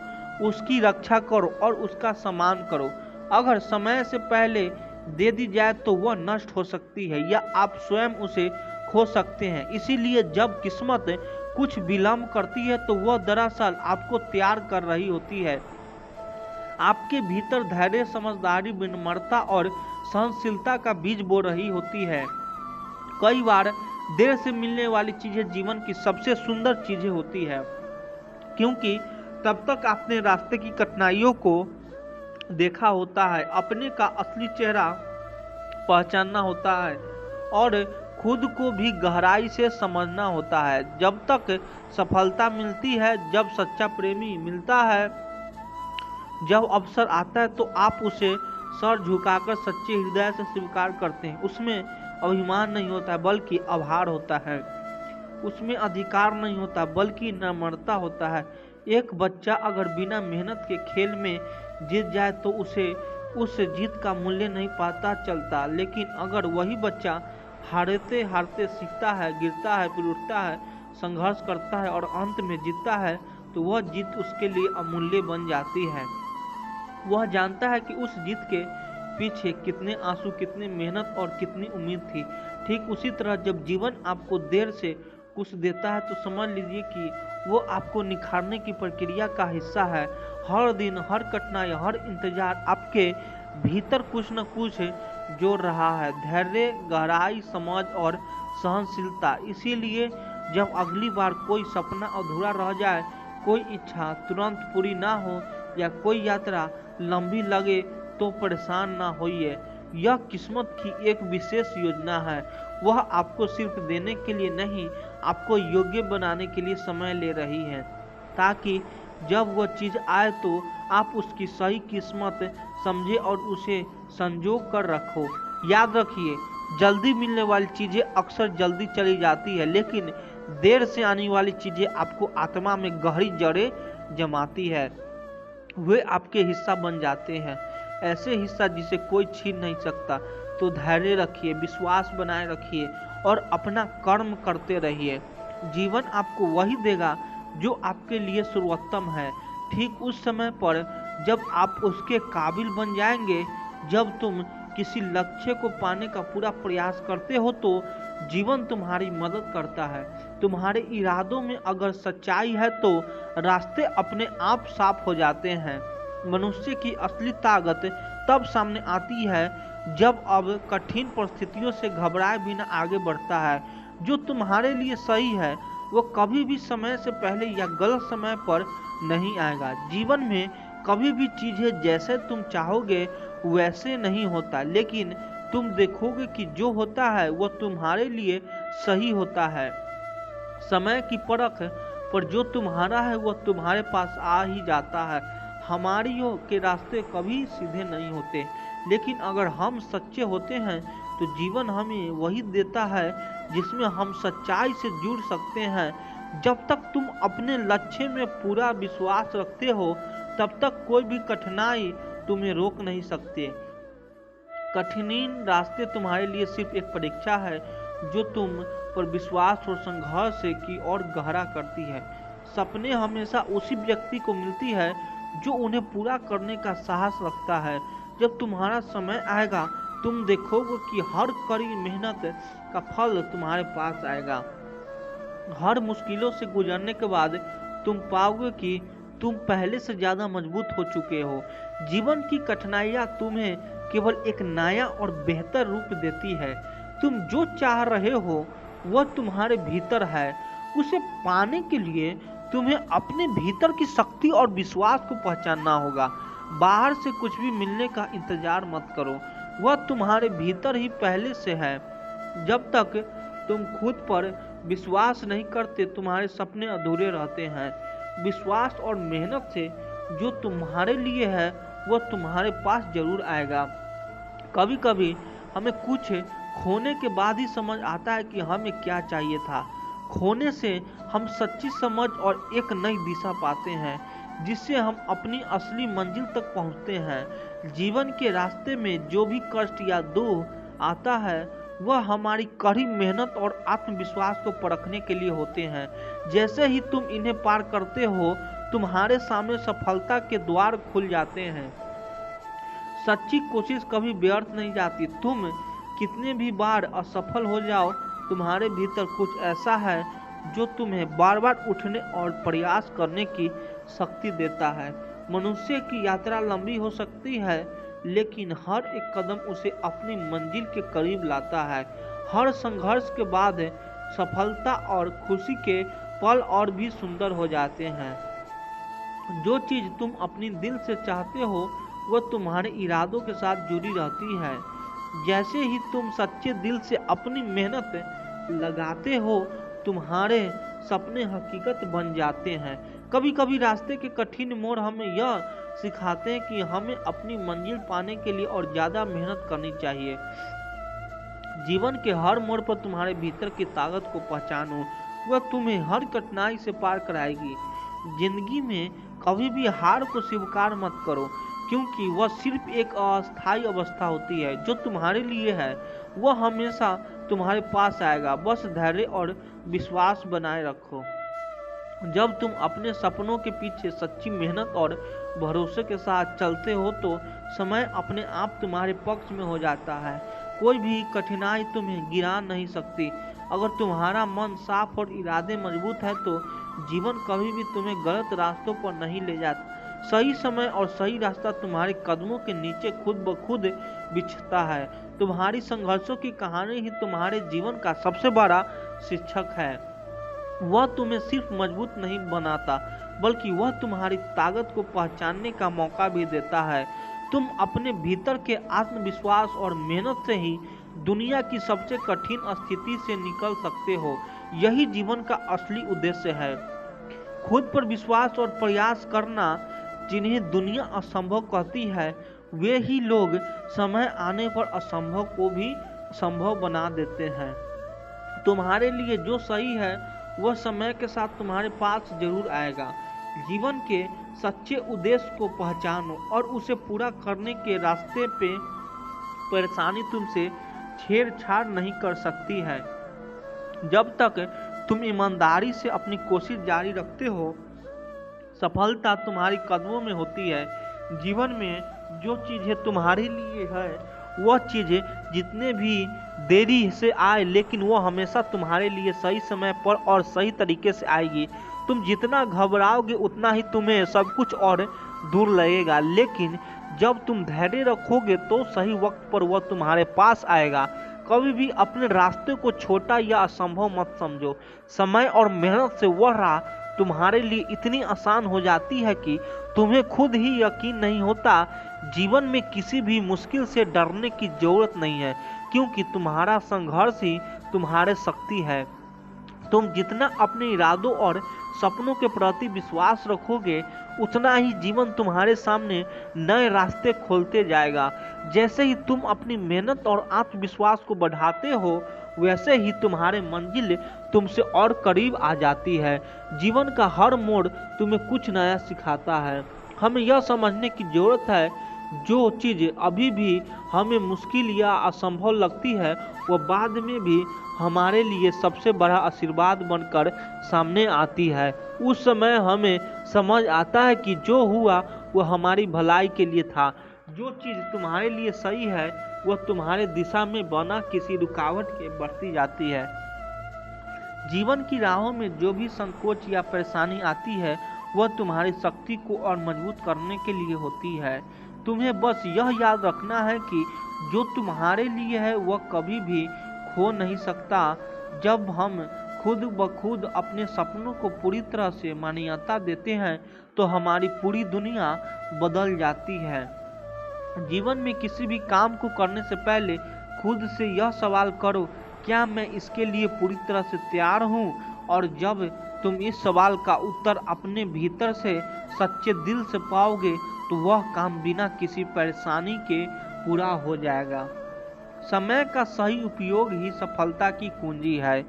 [SPEAKER 2] उसकी रक्षा करो और उसका सम्मान करो। अगर समय से पहले दे दी जाए तो वह नष्ट हो सकती है या आप स्वयं उसे खो सकते हैं। इसीलिए जब किस्मत कुछ विलंब करती है तो वह दरअसल आपको तैयार कर रही होती है। आपके भीतर धैर्य, समझदारी, विनम्रता और सहनशीलता का बीज बो रही होती है। कई बार देर से मिलने वाली चीजें जीवन की सबसे सुंदर चीजें होती है, क्योंकि तब तक आपने रास्ते की कठिनाइयों को देखा होता है, अपने का असली चेहरा पहचानना होता है और खुद को भी गहराई से समझना होता है। जब तक सफलता मिलती है, जब सच्चा प्रेमी मिलता है, जब अवसर आता है तो आप उसे सर झुकाकर सच्चे हृदय से स्वीकार करते हैं। उसमें अभिमान नहीं होता बल्कि आभार होता है, उसमें अधिकार नहीं होता बल्कि नम्रता होता है। एक बच्चा अगर बिना मेहनत के खेल में जीत जाए तो उसे उस जीत का मूल्य नहीं पता चलता, लेकिन अगर वही बच्चा हारते हारते सीखता है, गिरता है, फिर उठता है, संघर्ष करता है और अंत में जीतता है तो वह जीत उसके लिए अमूल्य बन जाती है। वह जानता है कि उस जीत के पीछे कितने आंसू, कितनी मेहनत और कितनी उम्मीद थी। ठीक उसी तरह जब जीवन आपको देर से कुछ देता है तो समझ लीजिए कि वो आपको निखारने की प्रक्रिया का हिस्सा है। हर दिन, हर कठिनाई, हर इंतजार आपके भीतर कुछ न कुछ जोड़ रहा है, धैर्य, गहराई, समझ और सहनशीलता। इसीलिए जब अगली बार कोई सपना अधूरा रह जाए, कोई इच्छा तुरंत पूरी ना हो या कोई यात्रा लंबी लगे तो परेशान ना होइए। यह किस्मत की एक विशेष योजना है। वह आपको सिर्फ देने के लिए नहीं, आपको योग्य बनाने के लिए समय ले रही है, ताकि जब वह चीज आए तो आप उसकी सही किस्मत समझे और उसे संजो कर रखो। याद रखिए, जल्दी मिलने वाली चीजें अक्सर जल्दी चली जाती है, लेकिन देर से आने वाली चीजें आपको आत्मा में गहरी जड़ें जमाती है, वे आपके हिस्सा बन जाते हैं। ऐसे हिस्सा जिसे कोई छीन नहीं सकता। तो धैर्य रखिए, विश्वास बनाए रखिए और अपना कर्म करते रहिए। जीवन आपको वही देगा जो आपके लिए सर्वोत्तम है, ठीक उस समय पर जब आप उसके काबिल बन जाएंगे। जब तुम किसी लक्ष्य को पाने का पूरा प्रयास करते हो तो जीवन तुम्हारी मदद करता है। तुम्हारे इरादों में अगर सच्चाई है तो रास्ते अपने आप साफ हो जाते हैं। मनुष्य की असली ताकत तब सामने आती है जब अब कठिन परिस्थितियों से घबराए बिना आगे बढ़ता है। जो तुम्हारे लिए सही है वो कभी भी समय से पहले या गलत समय पर नहीं आएगा। जीवन में कभी भी चीजें जैसे तुम चाहोगे वैसे नहीं होता, लेकिन तुम देखोगे कि जो होता है वो तुम्हारे लिए सही होता है। समय की परख पर जो तुम्हारा है वो तुम्हारे पास आ ही जाता है। हमारी के रास्ते कभी सीधे नहीं होते, लेकिन अगर हम सच्चे होते हैं तो जीवन हमें वही देता है जिसमें हम सच्चाई से जुड़ सकते हैं। जब तक तुम अपने लक्ष्य में पूरा विश्वास रखते हो तब तक कोई भी कठिनाई तुम्हें रोक नहीं सकते। कठिन रास्ते तुम्हारे लिए सिर्फ एक परीक्षा है जो तुम पर विश्वास और संघर्ष की ओर गहरा करती है। सपने हमेशा उसी व्यक्ति को मिलती है जो उन्हें पूरा करने का साहस रखता है। जब तुम्हारा समय आएगा तुम देखोगे कि हर कड़ी मेहनत का फल तुम्हारे पास आएगा। हर मुश्किलों से गुजरने के बाद तुम पाओगे कि तुम पहले से ज्यादा मजबूत हो चुके हो। जीवन की कठिनाइयां तुम्हें केवल एक नया और बेहतर रूप देती है। तुम जो चाह रहे हो वह तुम्हारे भीतर है। उसे पाने के लिए तुम्हें अपने भीतर की शक्ति और विश्वास को पहचानना होगा। बाहर से कुछ भी मिलने का इंतजार मत करो, वह तुम्हारे भीतर ही पहले से है। जब तक तुम खुद पर विश्वास नहीं करते तुम्हारे सपने अधूरे रहते हैं। विश्वास और मेहनत से जो तुम्हारे लिए है वह तुम्हारे पास जरूर आएगा। कभी कभी हमें कुछ खोने के बाद ही समझ आता है कि हमें क्या चाहिए था। खोने से हम सच्ची समझ और एक नई दिशा पाते हैं जिससे हम अपनी असली मंजिल तक पहुंचते हैं। जीवन के रास्ते में जो भी कष्ट या दुख आता है वह हमारी कड़ी मेहनत और आत्मविश्वास को परखने के लिए होते हैं। जैसे ही तुम इन्हें पार करते हो तुम्हारे सामने सफलता के द्वार खुल जाते हैं। सच्ची कोशिश कभी व्यर्थ नहीं जाती। तुम कितने भी बार असफल हो जाओ तुम्हारे भीतर कुछ ऐसा है जो तुम्हें बार बार उठने और प्रयास करने की शक्ति देता है। मनुष्य की यात्रा लंबी हो सकती है लेकिन हर एक कदम उसे अपनी मंजिल के करीब लाता है। हर संघर्ष के बाद सफलता और खुशी के पल और भी सुंदर हो जाते हैं। जो चीज तुम अपनी दिल से चाहते हो वह तुम्हारे इरादों के साथ जुड़ी रहती है। जैसे ही तुम सच्चे दिल से अपनी मेहनत लगाते हो तुम्हारे सपने हकीकत बन जाते हैं। कभी कभी रास्ते के कठिन मोड़ हमें यह सिखाते हैं कि हमें अपनी मंजिल पाने के लिए और ज्यादा मेहनत करनी चाहिए। जीवन के हर मोड़ पर तुम्हारे भीतर की ताकत को पहचानो, वह तुम्हें हर कठिनाई से पार कराएगी। जिंदगी में कभी भी हार को स्वीकार मत करो क्योंकि वह सिर्फ एक अस्थायी अवस्था होती है। जो तुम्हारे लिए है वह हमेशा तुम्हारे पास आएगा। बस धैर्य और विश्वास बनाए रखो। जब तुम अपने सपनों के पीछे सच्ची मेहनत और भरोसे के साथ चलते हो तो समय अपने आप तुम्हारे पक्ष में हो जाता है। कोई भी कठिनाई तुम्हें गिरा नहीं सकती। अगर तुम्हारा मन साफ और इरादे मजबूत है तो जीवन कभी भी तुम्हें गलत रास्तों पर नहीं ले जाता। सही समय और सही रास्ता तुम्हारे कदमों के नीचे खुद ब खुद बिछता है। तुम्हारी संघर्षों की कहानी ही तुम्हारे जीवन का सबसे बड़ा शिक्षक है। वह तुम्हें सिर्फ मजबूत नहीं बनाता बल्कि वह तुम्हारी ताकत को पहचानने का मौका भी देता है। तुम अपने भीतर के आत्मविश्वास और मेहनत से ही दुनिया की सबसे कठिन स्थिति से निकल सकते हो। यही जीवन का असली उद्देश्य है। खुद पर विश्वास और प्रयास करना। जिन्हें दुनिया असंभव कहती है वे ही लोग समय आने पर असंभव को भी संभव बना देते हैं। तुम्हारे लिए जो सही है वह समय के साथ तुम्हारे पास जरूर आएगा। जीवन के सच्चे उद्देश्य को पहचानो और उसे पूरा करने के रास्ते पे परेशानी तुमसे छेड़छाड़ नहीं कर सकती है। जब तक तुम ईमानदारी से अपनी कोशिश जारी रखते हो, सफलता तुम्हारी कदमों में होती है। जीवन में जो चीज़ें तुम्हारे लिए है वह चीज़ें जितने भी देरी से आए, लेकिन वह हमेशा तुम्हारे लिए सही समय पर और सही तरीके से आएगी। तुम जितना घबराओगे उतना ही तुम्हें सब कुछ और दूर लगेगा, लेकिन जब तुम धैर्य रखोगे तो सही वक्त पर वह तुम्हारे पास आएगा। कभी भी अपने रास्ते को छोटा या असंभव मत समझो। समय और मेहनत से वह राह तुम्हारे लिए इतनी आसान हो जाती है कि तुम्हें खुद ही यकीन नहीं होता। जीवन में किसी भी मुश्किल से डरने की जरूरत नहीं है, क्योंकि तुम्हारा संघर्ष ही तुम्हारी शक्ति है। तुम जितना अपने इरादों और सपनों के प्रति विश्वास रखोगे, उतना ही जीवन तुम्हारे सामने नए रास्ते खोलते जाएगा। जैसे ही तुम अपनी मेहनत और आत्मविश्वास को बढ़ाते हो, वैसे ही तुम्हारे मंजिल तुमसे और करीब आ जाती है। जीवन का हर मोड़ तुम्हें कुछ नया सिखाता है। हमें यह समझने की जरूरत है, जो चीज़ अभी भी हमें मुश्किल या असंभव लगती है, वह बाद में भी हमारे लिए सबसे बड़ा आशीर्वाद बनकर सामने आती है। उस समय हमें समझ आता है कि जो हुआ वह हमारी भलाई के लिए था। जो चीज़ तुम्हारे लिए सही है वह तुम्हारे दिशा में बना किसी रुकावट के बढ़ती जाती है। जीवन की राहों में जो भी संकोच या परेशानी आती है, वह तुम्हारी शक्ति को और मजबूत करने के लिए होती है। तुम्हें बस यह याद रखना है कि जो तुम्हारे लिए है वह कभी भी खो नहीं सकता। जब हम खुद ब खुद अपने सपनों को पूरी तरह से मान्यता देते हैं, तो हमारी पूरी दुनिया बदल जाती है। जीवन में किसी भी काम को करने से पहले खुद से यह सवाल करो, क्या मैं इसके लिए पूरी तरह से तैयार हूँ? और जब तुम इस सवाल का उत्तर अपने भीतर से सच्चे दिल से पाओगे, तो वह काम बिना किसी परेशानी के पूरा हो जाएगा। समय का सही उपयोग ही सफलता की कुंजी है।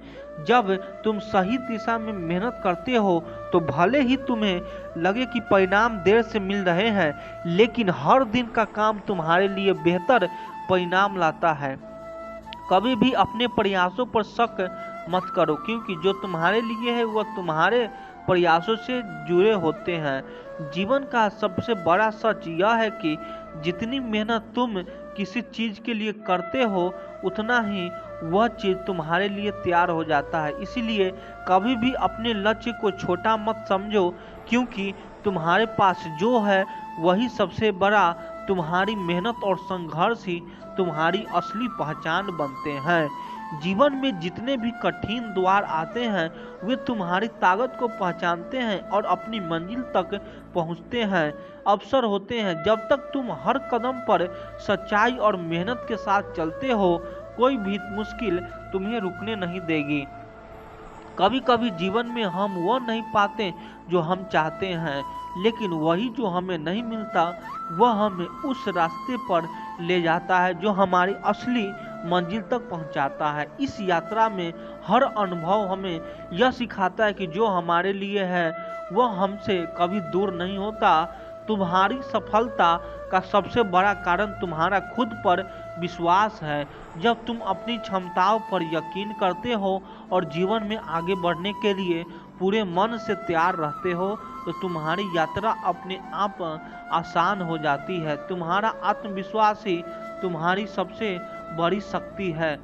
[SPEAKER 2] जब तुम सही दिशा में मेहनत करते हो, तो भले ही तुम्हें लगे कि परिणाम देर से मिल रहे हैं, लेकिन हर दिन का काम तुम्हारे लिए बेहतर परिणाम लाता है। कभी भी अपने प्रयासों पर शक मत करो, क्योंकि जो तुम्हारे लिए है वह तुम्हारे प्रयासों से जुड़े होते हैं। जीवन का सबसे बड़ा सच यह है कि जितनी मेहनत तुम किसी चीज़ के लिए करते हो, उतना ही वह चीज़ तुम्हारे लिए तैयार हो जाता है। इसीलिए कभी भी अपने लक्ष्य को छोटा मत समझो, क्योंकि तुम्हारे पास जो है वही सबसे बड़ा। तुम्हारी मेहनत और संघर्ष ही तुम्हारी असली पहचान बनते हैं। जीवन में जितने भी कठिन द्वार आते हैं, वे तुम्हारी ताकत को पहचानते हैं और अपनी मंजिल तक पहुंचते हैं। अवसर होते हैं। जब तक तुम हर कदम पर सच्चाई और मेहनत के साथ चलते हो, कोई भी मुश्किल तुम्हें रुकने नहीं देगी। कभी कभी जीवन में हम वह नहीं पाते जो हम चाहते हैं, लेकिन वही जो हमें नहीं मिलता वह हमें उस रास्ते पर ले जाता है जो हमारी असली मंजिल तक पहुंचाता है। इस यात्रा में हर अनुभव हमें यह सिखाता है कि जो हमारे लिए है वह हमसे कभी दूर नहीं होता। तुम्हारी सफलता का सबसे बड़ा कारण तुम्हारा खुद पर विश्वास है। जब तुम अपनी क्षमताओं पर यकीन करते हो और जीवन में आगे बढ़ने के लिए पूरे मन से तैयार रहते हो, तो तुम्हारी यात्रा अपने आप आसान हो जाती है। तुम्हारा आत्मविश्वास ही तुम्हारी सबसे बड़ी शक्ति है।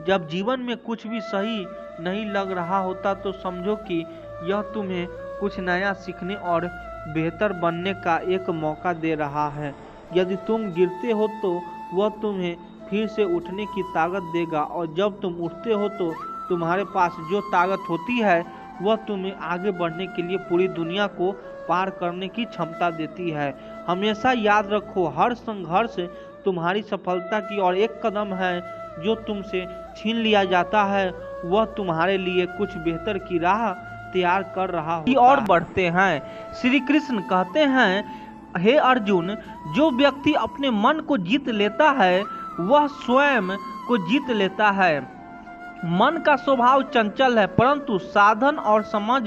[SPEAKER 2] जब जीवन में कुछ भी सही नहीं लग रहा होता, तो समझो कि यह तुम्हें कुछ नया सीखने और बेहतर बनने का एक मौका दे रहा है। यदि तुम गिरते हो तो वह तुम्हें फिर से उठने की ताकत देगा, और जब तुम उठते हो तो तुम्हारे पास जो ताकत होती है वह तुम्हें आगे बढ़ने के लिए पूरी दुनिया को पार करने की क्षमता देती है। हमेशा याद रखो, हर संघर्ष तुम्हारी सफलता की और एक कदम है। जो तुमसे छीन लिया जाता है वह तुम्हारे लिए कुछ बेहतर की राह तैयार कर रहा होता है। और बढ़ते हैं। श्री कृष्ण कहते हैं, हे अर्जुन, जो व्यक्ति अपने मन को जीत लेता है वह स्वयं को जीत लेता है। मन का स्वभाव चंचल है, परंतु साधन और समझ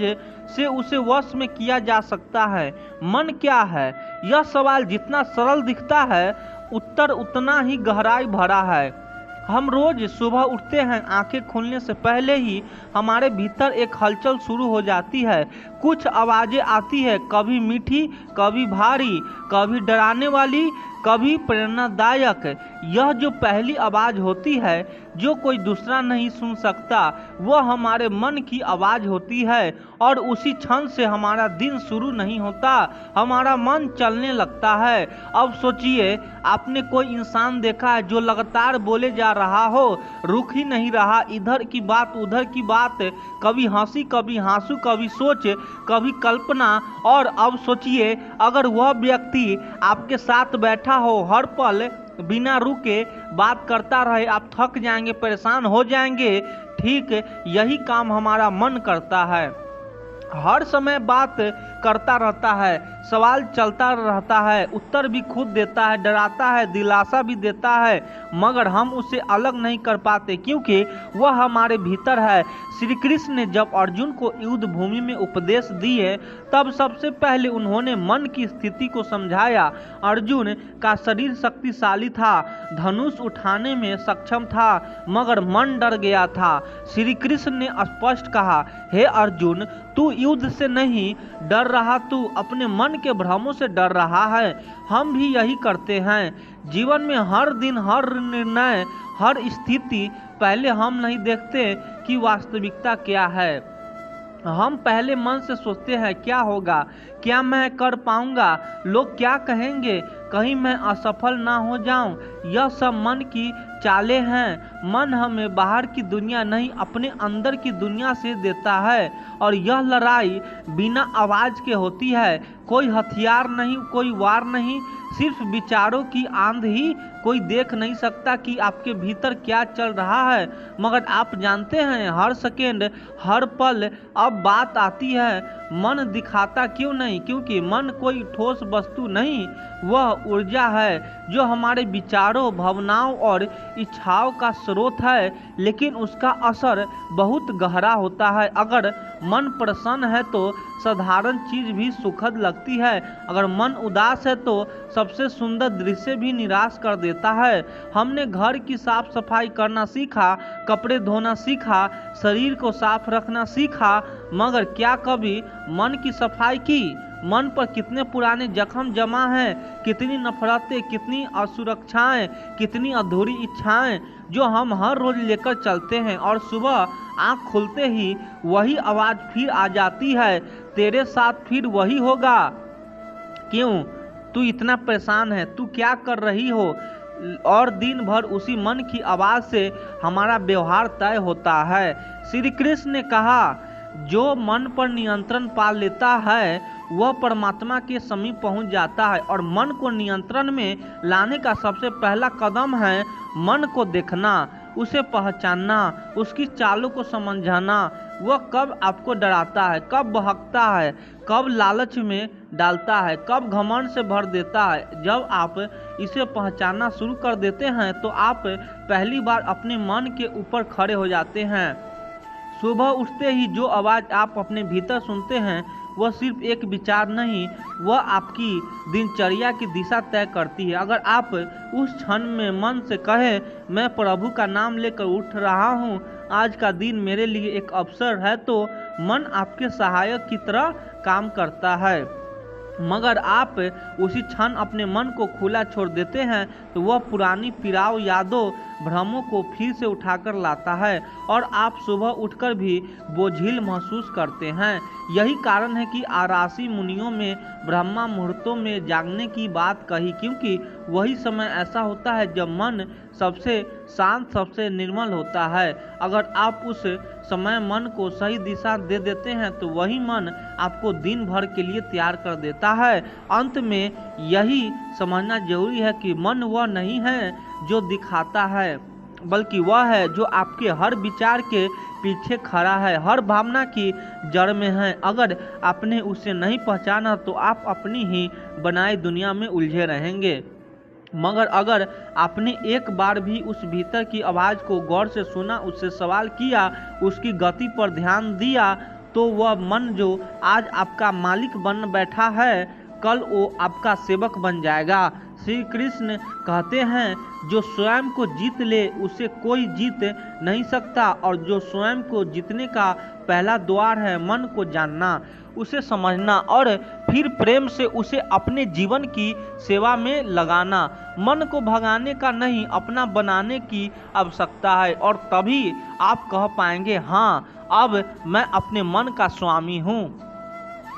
[SPEAKER 2] से उसे वश में किया जा सकता है। मन क्या है? यह सवाल जितना सरल दिखता है, उत्तर उतना ही गहराई भरा है। हम रोज सुबह उठते हैं, आंखें खुलने से पहले ही हमारे भीतर एक हलचल शुरू हो जाती है। कुछ आवाजें आती है, कभी मीठी, कभी भारी, कभी डराने वाली, कभी प्रेरणादायक। यह जो पहली आवाज होती है, जो कोई दूसरा नहीं सुन सकता, वह हमारे मन की आवाज होती है। और उसी क्षण से हमारा दिन शुरू नहीं होता, हमारा मन चलने लगता है। अब सोचिए, आपने कोई इंसान देखा है जो लगातार बोले जा रहा हो, रुक ही नहीं रहा, इधर की बात उधर की बात, कभी हंसी कभी आंसू, कभी सोच कभी कल्पना। और अब सोचिए, अगर वह व्यक्ति आपके साथ बैठा हो, हर पल बिना रुके बात करता रहे, आप थक जाएंगे, परेशान हो जाएंगे। ठीक यही काम हमारा मन करता है, हर समय बात करता रहता है, सवाल चलता रहता है, उत्तर भी खुद देता है, डराता है, दिलासा भी देता है, मगर हम उसे अलग नहीं कर पाते क्योंकि वह हमारे भीतर है। श्री कृष्ण ने जब अर्जुन को युद्ध भूमि में उपदेश दिए, तब सबसे पहले उन्होंने मन की स्थिति को समझाया। अर्जुन का शरीर शक्तिशाली था, धनुष उठाने में सक्षम था, मगर मन डर गया था। श्री कृष्ण ने स्पष्ट कहा, हे अर्जुन, तू युद्ध से नहीं डर रहा, तू अपने मन के भ्रमों से डर रहा है। हम भी यही करते हैं जीवन में, हर दिन, हर निर्णय, हर स्थिति। पहले हम नहीं देखते कि वास्तविकता क्या है। हम पहले मन से सोचते हैं, क्या होगा, क्या मैं कर पाऊंगा, लोग क्या कहेंगे, कहीं मैं असफल ना हो जाऊं। यह सब मन की चालें हैं। मन हमें बाहर की दुनिया नहीं, अपने अंदर की दुनिया से देता है। और यह लड़ाई बिना आवाज के होती है, कोई हथियार नहीं, कोई वार नहीं, सिर्फ विचारों की आंध ही। कोई देख नहीं सकता कि आपके भीतर क्या चल रहा है, मगर आप जानते हैं हर सेकेंड, हर पल। अब बात आती है, मन दिखाता क्यों नहीं? क्योंकि मन कोई ठोस वस्तु नहीं, वह ऊर्जा है जो हमारे विचारों, भावनाओं और इच्छाओं का स्रोत है, लेकिन उसका असर बहुत गहरा होता है। अगर मन प्रसन्न है तो साधारण चीज भी सुखद लगती है, अगर मन उदास है तो सबसे सुंदर दृश्य भी निराश कर देता है। हमने घर की साफ सफाई करना सीखा, कपड़े धोना सीखा, शरीर को साफ रखना सीखा, मगर क्या कभी मन की सफाई की? मन पर कितने पुराने जख्म जमा हैं, कितनी नफरतें, कितनी असुरक्षाएं, कितनी अधूरी इच्छाएं जो हम हर रोज लेकर चलते हैं। और सुबह आंख खुलते ही वही आवाज फिर आ जाती है, तेरे साथ फिर वही होगा। क्यों तू इतना परेशान है, तू क्या कर रही हो? और दिन भर उसी मन की आवाज से हमारा व्यवहार तय होता है। श्री कृष्ण ने कहा, जो मन पर नियंत्रण पा लेता है वह परमात्मा के समीप पहुंच जाता है। और मन को नियंत्रण में लाने का सबसे पहला कदम है मन को देखना, उसे पहचानना, उसकी चालों को समझना। वह कब आपको डराता है, कब बहकता है, कब लालच में डालता है, कब घमंड से भर देता है। जब आप इसे पहचानना शुरू कर देते हैं तो आप पहली बार अपने मन के ऊपर खड़े हो जाते हैं। सुबह उठते ही जो आवाज़ आप अपने भीतर सुनते हैं वह सिर्फ एक विचार नहीं, वह आपकी दिनचर्या की दिशा तय करती है। अगर आप उस क्षण में मन से कहें, मैं प्रभु का नाम लेकर उठ रहा हूँ, आज का दिन मेरे लिए एक अवसर है, तो मन आपके सहायक की तरह काम करता है। मगर आप उसी क्षण अपने मन को खुला छोड़ देते हैं तो वह पुरानी पीड़ाओं, यादों, भ्रमों को फिर से उठाकर लाता है और आप सुबह उठकर भी बोझिल महसूस करते हैं। यही कारण है कि आरासी मुनियों में ब्रह्मा मुहूर्तों में जागने की बात कही, क्योंकि वही समय ऐसा होता है जब मन सबसे शांत, सबसे निर्मल होता है। अगर आप उस समय मन को सही दिशा दे देते हैं तो वही मन आपको दिन भर के लिए तैयार कर देता है। अंत में यही समझना जरूरी है कि मन वह नहीं है जो दिखाता है, बल्कि वह है जो आपके हर विचार के पीछे खड़ा है, हर भावना की जड़ में है। अगर आपने उसे नहीं पहचाना तो आप अपनी ही बनाई दुनिया में उलझे रहेंगे। मगर अगर आपने एक बार भी उस भीतर की आवाज़ को गौर से सुना, उससे सवाल किया, उसकी गति पर ध्यान दिया तो वह मन जो आज आपका मालिक बन बैठा है कल वो आपका सेवक बन जाएगा। श्री कृष्ण कहते हैं जो स्वयं को जीत ले उसे कोई जीत नहीं सकता, और जो स्वयं को जीतने का पहला द्वार है मन को जानना, उसे समझना और फिर प्रेम से उसे अपने जीवन की सेवा में लगाना। मन को भगाने का नहीं, अपना बनाने की आवश्यकता है, और तभी आप कह पाएंगे हाँ अब मैं अपने मन का स्वामी हूँ,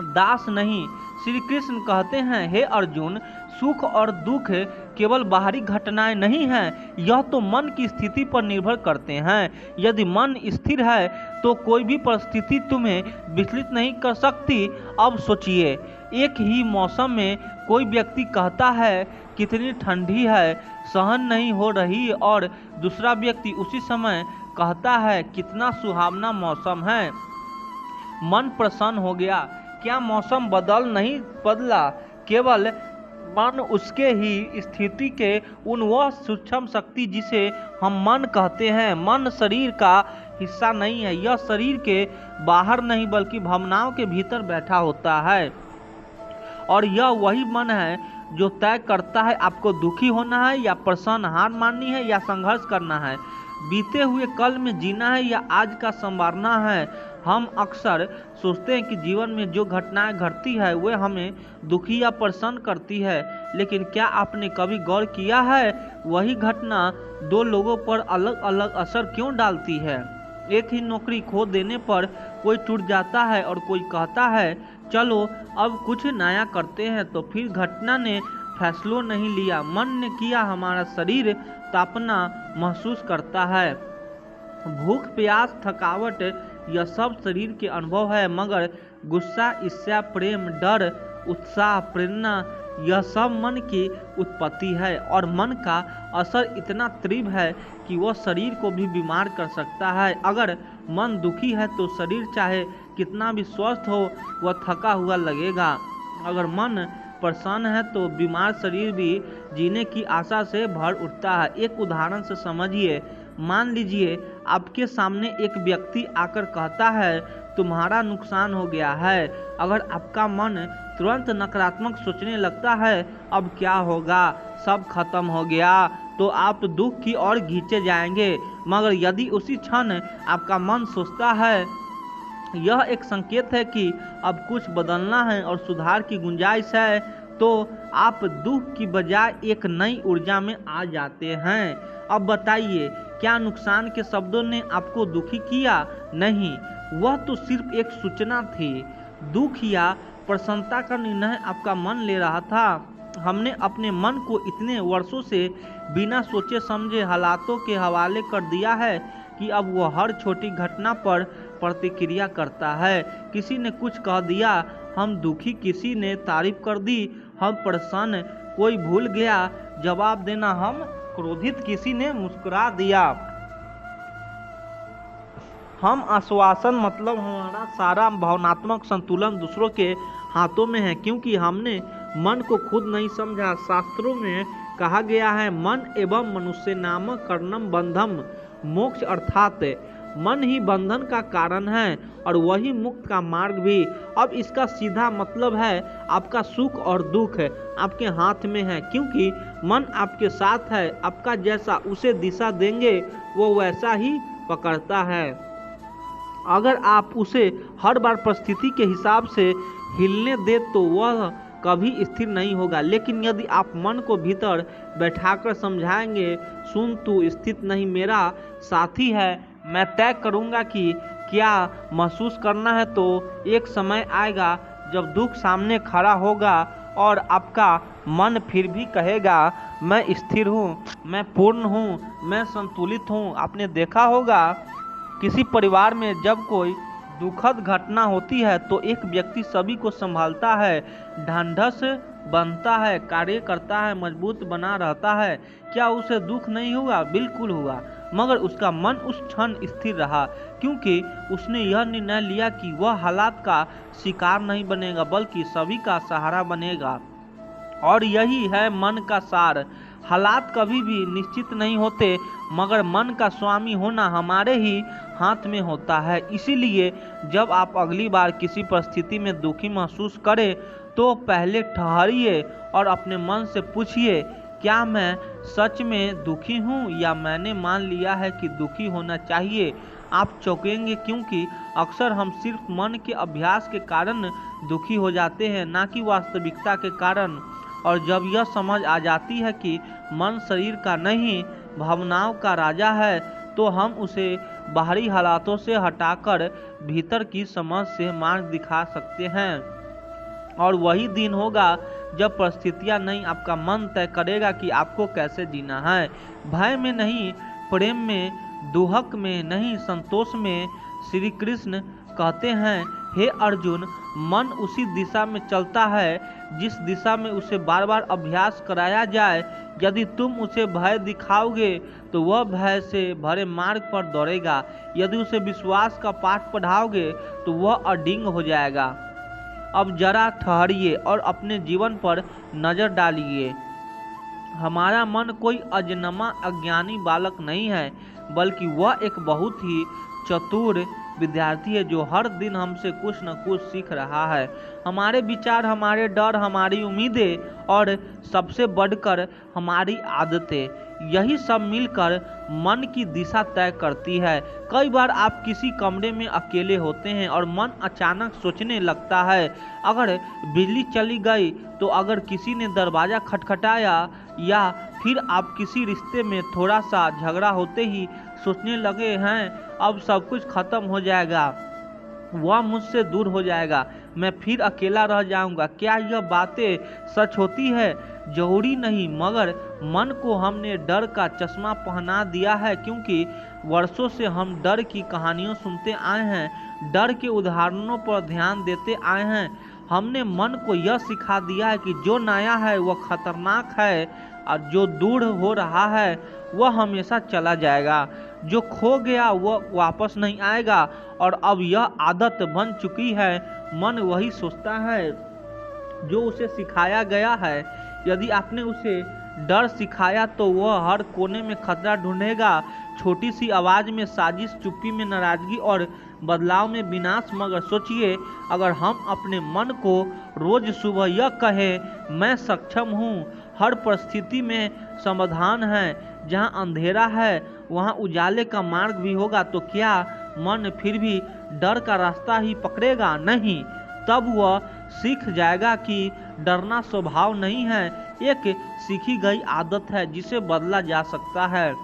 [SPEAKER 2] दास नहीं। श्री कृष्ण कहते हैं हे अर्जुन, सुख और दुख केवल बाहरी घटनाएं नहीं हैं, यह तो मन की स्थिति पर निर्भर करते हैं। यदि मन स्थिर है तो कोई भी परिस्थिति तुम्हें विचलित नहीं कर सकती। अब सोचिए, एक ही मौसम में कोई व्यक्ति कहता है कितनी ठंडी है, सहन नहीं हो रही, और दूसरा व्यक्ति उसी समय कहता है कितना सुहावना मौसम है। मन प्रसन्न हो गया। क्या मौसम नहीं बदला, केवल मन उसके ही स्थिति के उन वह सूक्ष्म शक्ति जिसे हम मन कहते हैं। मन शरीर का हिस्सा नहीं है, यह शरीर के बाहर नहीं बल्कि भावनाओं के भीतर बैठा होता है, और यह वही मन है जो तय करता है आपको दुखी होना है या प्रसन्न, हार माननी है या संघर्ष करना है, बीते हुए कल में जीना है या आज का संवारना है। हम अक्सर सोचते हैं कि जीवन में जो घटनाएं घटती है वे हमें दुखी या प्रसन्न करती है, लेकिन क्या आपने कभी गौर किया है वही घटना दो लोगों पर अलग अलग असर क्यों डालती है? एक ही नौकरी खो देने पर कोई टूट जाता है और कोई कहता है चलो अब कुछ नया करते हैं, तो फिर घटना ने फैसलों नहीं लिया, मन ने किया। हमारा शरीर तापना महसूस करता है, भूख प्यास थकावट यह सब शरीर के अनुभव है, मगर गुस्सा ईर्ष्या प्रेम डर उत्साह प्रेरणा यह सब मन की उत्पत्ति है, और मन का असर इतना तीव्र है कि वह शरीर को भी बीमार कर सकता है। अगर मन दुखी है तो शरीर चाहे कितना भी स्वस्थ हो वह थका हुआ लगेगा, अगर मन प्रसन्न है तो बीमार शरीर भी जीने की आशा से भर उठता है। एक उदाहरण से समझिए, मान लीजिए आपके सामने एक व्यक्ति आकर कहता है तुम्हारा नुकसान हो गया है। अगर आपका मन तुरंत नकारात्मक सोचने लगता है अब क्या होगा, सब खत्म हो गया, तो आप दुख की ओर खींचे जाएंगे। मगर यदि उसी क्षण आपका मन सोचता है यह एक संकेत है कि अब कुछ बदलना है और सुधार की गुंजाइश है, तो आप दुख की बजाय एक नई ऊर्जा में आ जाते हैं। अब बताइए, क्या नुकसान के शब्दों ने आपको दुखी किया? नहीं, वह तो सिर्फ एक सूचना थी। दुख या प्रसन्नता का निर्णय आपका मन ले रहा था। हमने अपने मन को इतने वर्षों से बिना सोचे समझे हालातों के हवाले कर दिया है कि अब वह हर छोटी घटना पर प्रतिक्रिया करता है। किसी ने कुछ कह दिया, हम दुखी, किसी ने तारीफ कर दी, हम प्रसन्न, कोई भूल गया जवाब देना, हम क्रोधित, किसी ने मुस्कुरा दिया, हम आश्वासन, मतलब हमारा सारा भावनात्मक संतुलन दूसरों के हाथों में है, क्योंकि हमने मन को खुद नहीं समझा। शास्त्रों में कहा गया है मन एवं मनुष्य नाम कर्णम बंधम मोक्ष, अर्थात मन ही बंधन का कारण है और वही मुक्त का मार्ग भी। अब इसका सीधा मतलब है आपका सुख और दुख आपके हाथ में है, क्योंकि मन आपके साथ है। आपका जैसा उसे दिशा देंगे वो वैसा ही पकड़ता है। अगर आप उसे हर बार परिस्थिति के हिसाब से हिलने दे तो वह कभी स्थिर नहीं होगा, लेकिन यदि आप मन को भीतर बैठाकर समझाएंगे, सुन तू स्थित नहीं मेरा साथी है, मैं तय करूंगा कि क्या महसूस करना है, तो एक समय आएगा जब दुख सामने खड़ा होगा और आपका मन फिर भी कहेगा मैं स्थिर हूँ, मैं पूर्ण हूँ, मैं संतुलित हूँ। आपने देखा होगा किसी परिवार में जब कोई दुखद घटना होती है तो एक व्यक्ति सभी को संभालता है, ढांढस बनता है, कार्य करता है, मजबूत बना रहता है। क्या उसे दुख नहीं हुआ? बिल्कुल हुआ, मगर उसका मन उस क्षण स्थिर रहा, क्योंकि उसने यह निर्णय लिया कि वह हालात का शिकार नहीं बनेगा बल्कि सभी का सहारा बनेगा। और यही है मन का सार। हालात कभी भी निश्चित नहीं होते, मगर मन का स्वामी होना हमारे ही हाथ में होता है। इसीलिए जब आप अगली बार किसी परिस्थिति में दुखी महसूस करें तो पहले ठहरिए और अपने मन से पूछिए, क्या मैं सच में दुखी हूँ या मैंने मान लिया है कि दुखी होना चाहिए। आप चौंकेंगे, क्योंकि अक्सर हम सिर्फ मन के अभ्यास के कारण दुखी हो जाते हैं, ना कि वास्तविकता के कारण। और जब यह समझ आ जाती है कि मन शरीर का नहीं, भावनाओं का राजा है, तो हम उसे बाहरी हालातों से हटाकर भीतर की समझ से मार्ग दिखा सकते हैं। और वही दिन होगा जब परिस्थितियां नहीं, आपका मन तय करेगा कि आपको कैसे जीना है। भय में नहीं, प्रेम में, दुहक में नहीं, संतोष में। श्री कृष्ण कहते हैं, हे अर्जुन, मन उसी दिशा में चलता है जिस दिशा में उसे बार बार अभ्यास कराया जाए। यदि तुम उसे भय दिखाओगे तो वह भय से भरे मार्ग पर दौड़ेगा। यदि उसे विश्वास का पाठ पढ़ाओगे तो वह अडिंग हो जाएगा। अब जरा ठहरिए और अपने जीवन पर नजर डालिए। हमारा मन कोई अजन्मा अज्ञानी बालक नहीं है, बल्कि वह एक बहुत ही चतुर विद्यार्थी है जो हर दिन हमसे कुछ न कुछ सीख रहा है। हमारे विचार, हमारे डर, हमारी उम्मीदें और सबसे बढ़कर हमारी आदतें, यही सब मिलकर मन की दिशा तय करती है। कई बार आप किसी कमरे में अकेले होते हैं और मन अचानक सोचने लगता है, अगर बिजली चली गई तो, अगर किसी ने दरवाज़ा खटखटाया, या फिर आप किसी रिश्ते में थोड़ा सा झगड़ा होते ही सोचने लगे हैं, अब सब कुछ खत्म हो जाएगा, वह मुझसे दूर हो जाएगा, मैं फिर अकेला रह जाऊंगा। क्या यह बातें सच होती है? जरूरी नहीं, मगर मन को हमने डर का चश्मा पहना दिया है, क्योंकि वर्षों से हम डर की कहानियों सुनते आए हैं, डर के उदाहरणों पर ध्यान देते आए हैं। हमने मन को यह सिखा दिया है कि जो नया है वह खतरनाक है, और जो दूर हो रहा है वह हमेशा चला जाएगा, जो खो गया वह वापस नहीं आएगा। और अब यह आदत बन चुकी है, मन वही सोचता है जो उसे सिखाया गया है। यदि आपने उसे डर सिखाया तो वह हर कोने में खतरा ढूंढेगा, छोटी सी आवाज़ में साजिश, चुप्पी में नाराजगी और बदलाव में विनाश। मगर सोचिए, अगर हम अपने मन को रोज सुबह यह कहें, मैं सक्षम हूँ, हर परिस्थिति में समाधान है, जहाँ अंधेरा है वहाँ उजाले का मार्ग भी होगा, तो क्या मन फिर भी डर का रास्ता ही पकड़ेगा? नहीं, तब वह सीख जाएगा कि डरना स्वभाव नहीं है, एक सीखी गई आदत है जिसे बदला जा सकता है।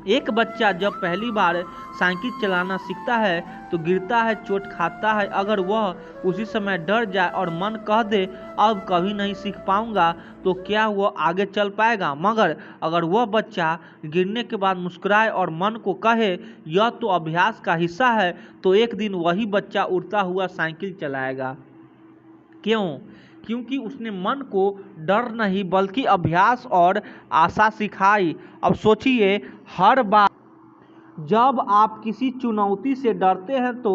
[SPEAKER 2] एक बच्चा जब पहली बार साइकिल चलाना सीखता है तो गिरता है, चोट खाता है। अगर वह उसी समय डर जाए और मन कह दे अब कभी नहीं सीख पाऊंगा, तो क्या वह आगे चल पाएगा? मगर अगर वह बच्चा गिरने के बाद मुस्कुराए और मन को कहे यह तो अभ्यास का हिस्सा है, तो एक दिन वही बच्चा उड़ता हुआ साइकिल चलाएगा। क्यों? क्योंकि उसने मन को डर नहीं बल्कि अभ्यास और आशा सिखाई। अब सोचिए, हर बार जब आप किसी चुनौती से डरते हैं तो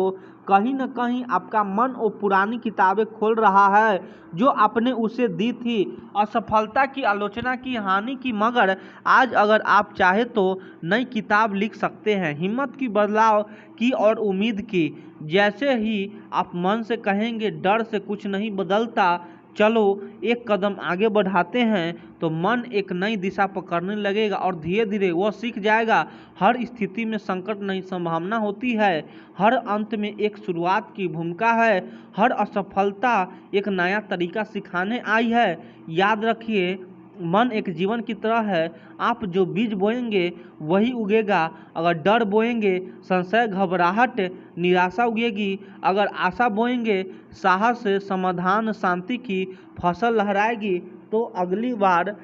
[SPEAKER 2] कहीं न कहीं आपका मन वो पुरानी किताबें खोल रहा है जो आपने उसे दी थी, असफलता की, आलोचना की, हानि की। मगर आज अगर आप चाहे तो नई किताब लिख सकते हैं, हिम्मत की, बदलाव की और उम्मीद की। जैसे ही आप मन से कहेंगे डर से कुछ नहीं बदलता, चलो एक कदम आगे बढ़ाते हैं, तो मन एक नई दिशा पकड़ने लगेगा और धीरे धीरे वह सीख जाएगा। हर स्थिति में संकट नहीं, संभावना होती है, हर अंत में एक शुरुआत की भूमिका है, हर असफलता एक नया तरीका सिखाने आई है। याद रखिए, मन एक जीवन की तरह है, आप जो बीज बोएंगे वही उगेगा। अगर डर बोएंगे, संशय, घबराहट, निराशा उगेगी। अगर आशा बोएंगे, साहस, समाधान, शांति की फसल लहराएगी। तो अगली बार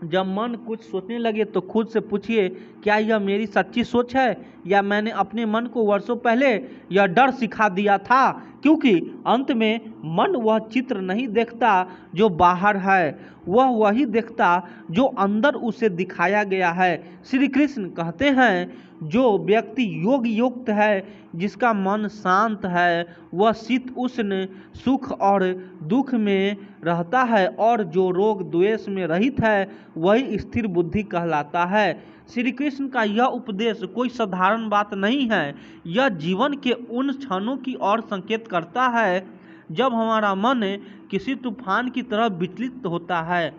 [SPEAKER 2] जब मन कुछ सोचने लगे तो खुद से पूछिए, क्या यह मेरी सच्ची सोच है या मैंने अपने मन को वर्षों पहले यह डर सिखा दिया था? क्योंकि अंत में मन वह चित्र नहीं देखता जो बाहर है, वह वही देखता जो अंदर उसे दिखाया गया है। श्री कृष्ण कहते हैं, जो व्यक्ति योग युक्त है, जिसका मन शांत है, वह शीत उष्ण सुख और दुख में रहता है, और जो रोग द्वेष में रहित है वही स्थिर बुद्धि कहलाता है। श्री कृष्ण का यह उपदेश कोई साधारण बात नहीं है, यह जीवन के उन क्षणों की ओर संकेत करता है जब हमारा मन किसी तूफान की तरह विचलित होता है,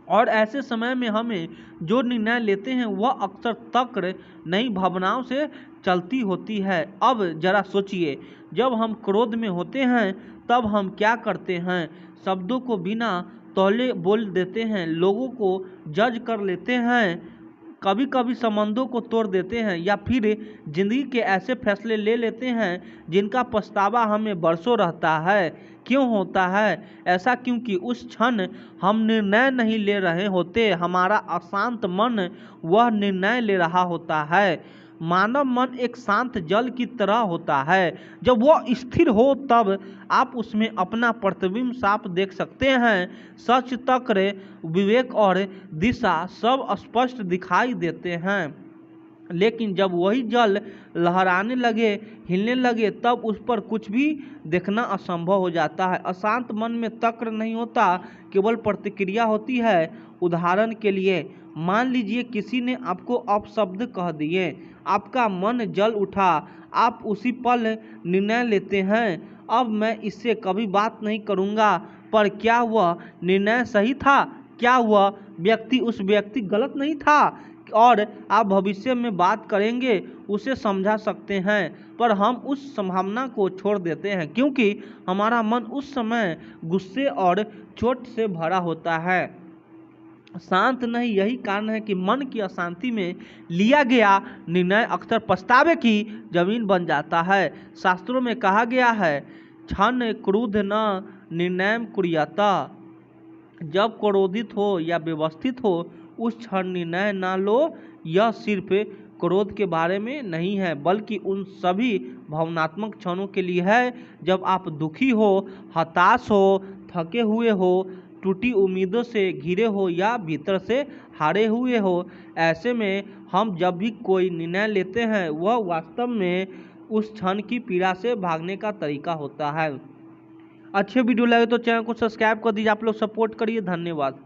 [SPEAKER 2] और ऐसे समय में हमें जो निर्णय लेते हैं वह अक्सर तर्क नई भावनाओं से चलती होती है। अब जरा सोचिए, जब हम क्रोध में होते हैं तब हम क्या करते हैं? शब्दों को बिना तौले बोल देते हैं, लोगों को जज कर लेते हैं, कभी कभी संबंधों को तोड़ देते हैं, या फिर जिंदगी के ऐसे फैसले ले लेते हैं जिनका पछतावा हमें बरसों रहता है। क्यों होता है ऐसा? क्योंकि उस क्षण हम निर्णय नहीं ले रहे होते, हमारा अशांत मन वह निर्णय ले रहा होता है। मानव मन एक शांत जल की तरह होता है, जब वह स्थिर हो तब आप उसमें अपना प्रतिबिंब साफ देख सकते हैं। सच, तर्क, विवेक और दिशा सब स्पष्ट दिखाई देते हैं, लेकिन जब वही जल लहराने लगे, हिलने लगे, तब उस पर कुछ भी देखना असंभव हो जाता है। अशांत मन में तर्क नहीं होता, केवल प्रतिक्रिया होती है। उदाहरण के लिए, मान लीजिए किसी ने आपको अपशब्द कह दिए, आपका मन जल उठा, आप उसी पल निर्णय लेते हैं, अब मैं इससे कभी बात नहीं करूँगा। पर क्या वह निर्णय सही था? क्या वह व्यक्ति उस व्यक्ति गलत नहीं था? और आप भविष्य में बात करेंगे, उसे समझा सकते हैं, पर हम उस संभावना को छोड़ देते हैं क्योंकि हमारा मन उस समय गुस्से और चोट से भरा होता है, शांत नहीं। यही कारण है कि मन की अशांति में लिया गया निर्णय अक्सर पछतावे की जमीन बन जाता है। शास्त्रों में कहा गया है, क्षण क्रुद्ध न निर्णय कुर्याता, जब क्रोधित हो या व्यवस्थित हो उस क्षण निर्णय ना लो। यह सिर्फ क्रोध के बारे में नहीं है, बल्कि उन सभी भावनात्मक क्षणों के लिए है जब आप दुखी हो, हताश हो, थके हुए हो, टूटी उम्मीदों से घिरे हो या भीतर से हारे हुए हो। ऐसे में हम जब भी कोई निर्णय लेते हैं वह वास्तव में उस क्षण की पीड़ा से भागने का तरीका होता है। अच्छे वीडियो लगे तो चैनल को सब्सक्राइब कर दीजिए, आप लोग सपोर्ट करिए। धन्यवाद।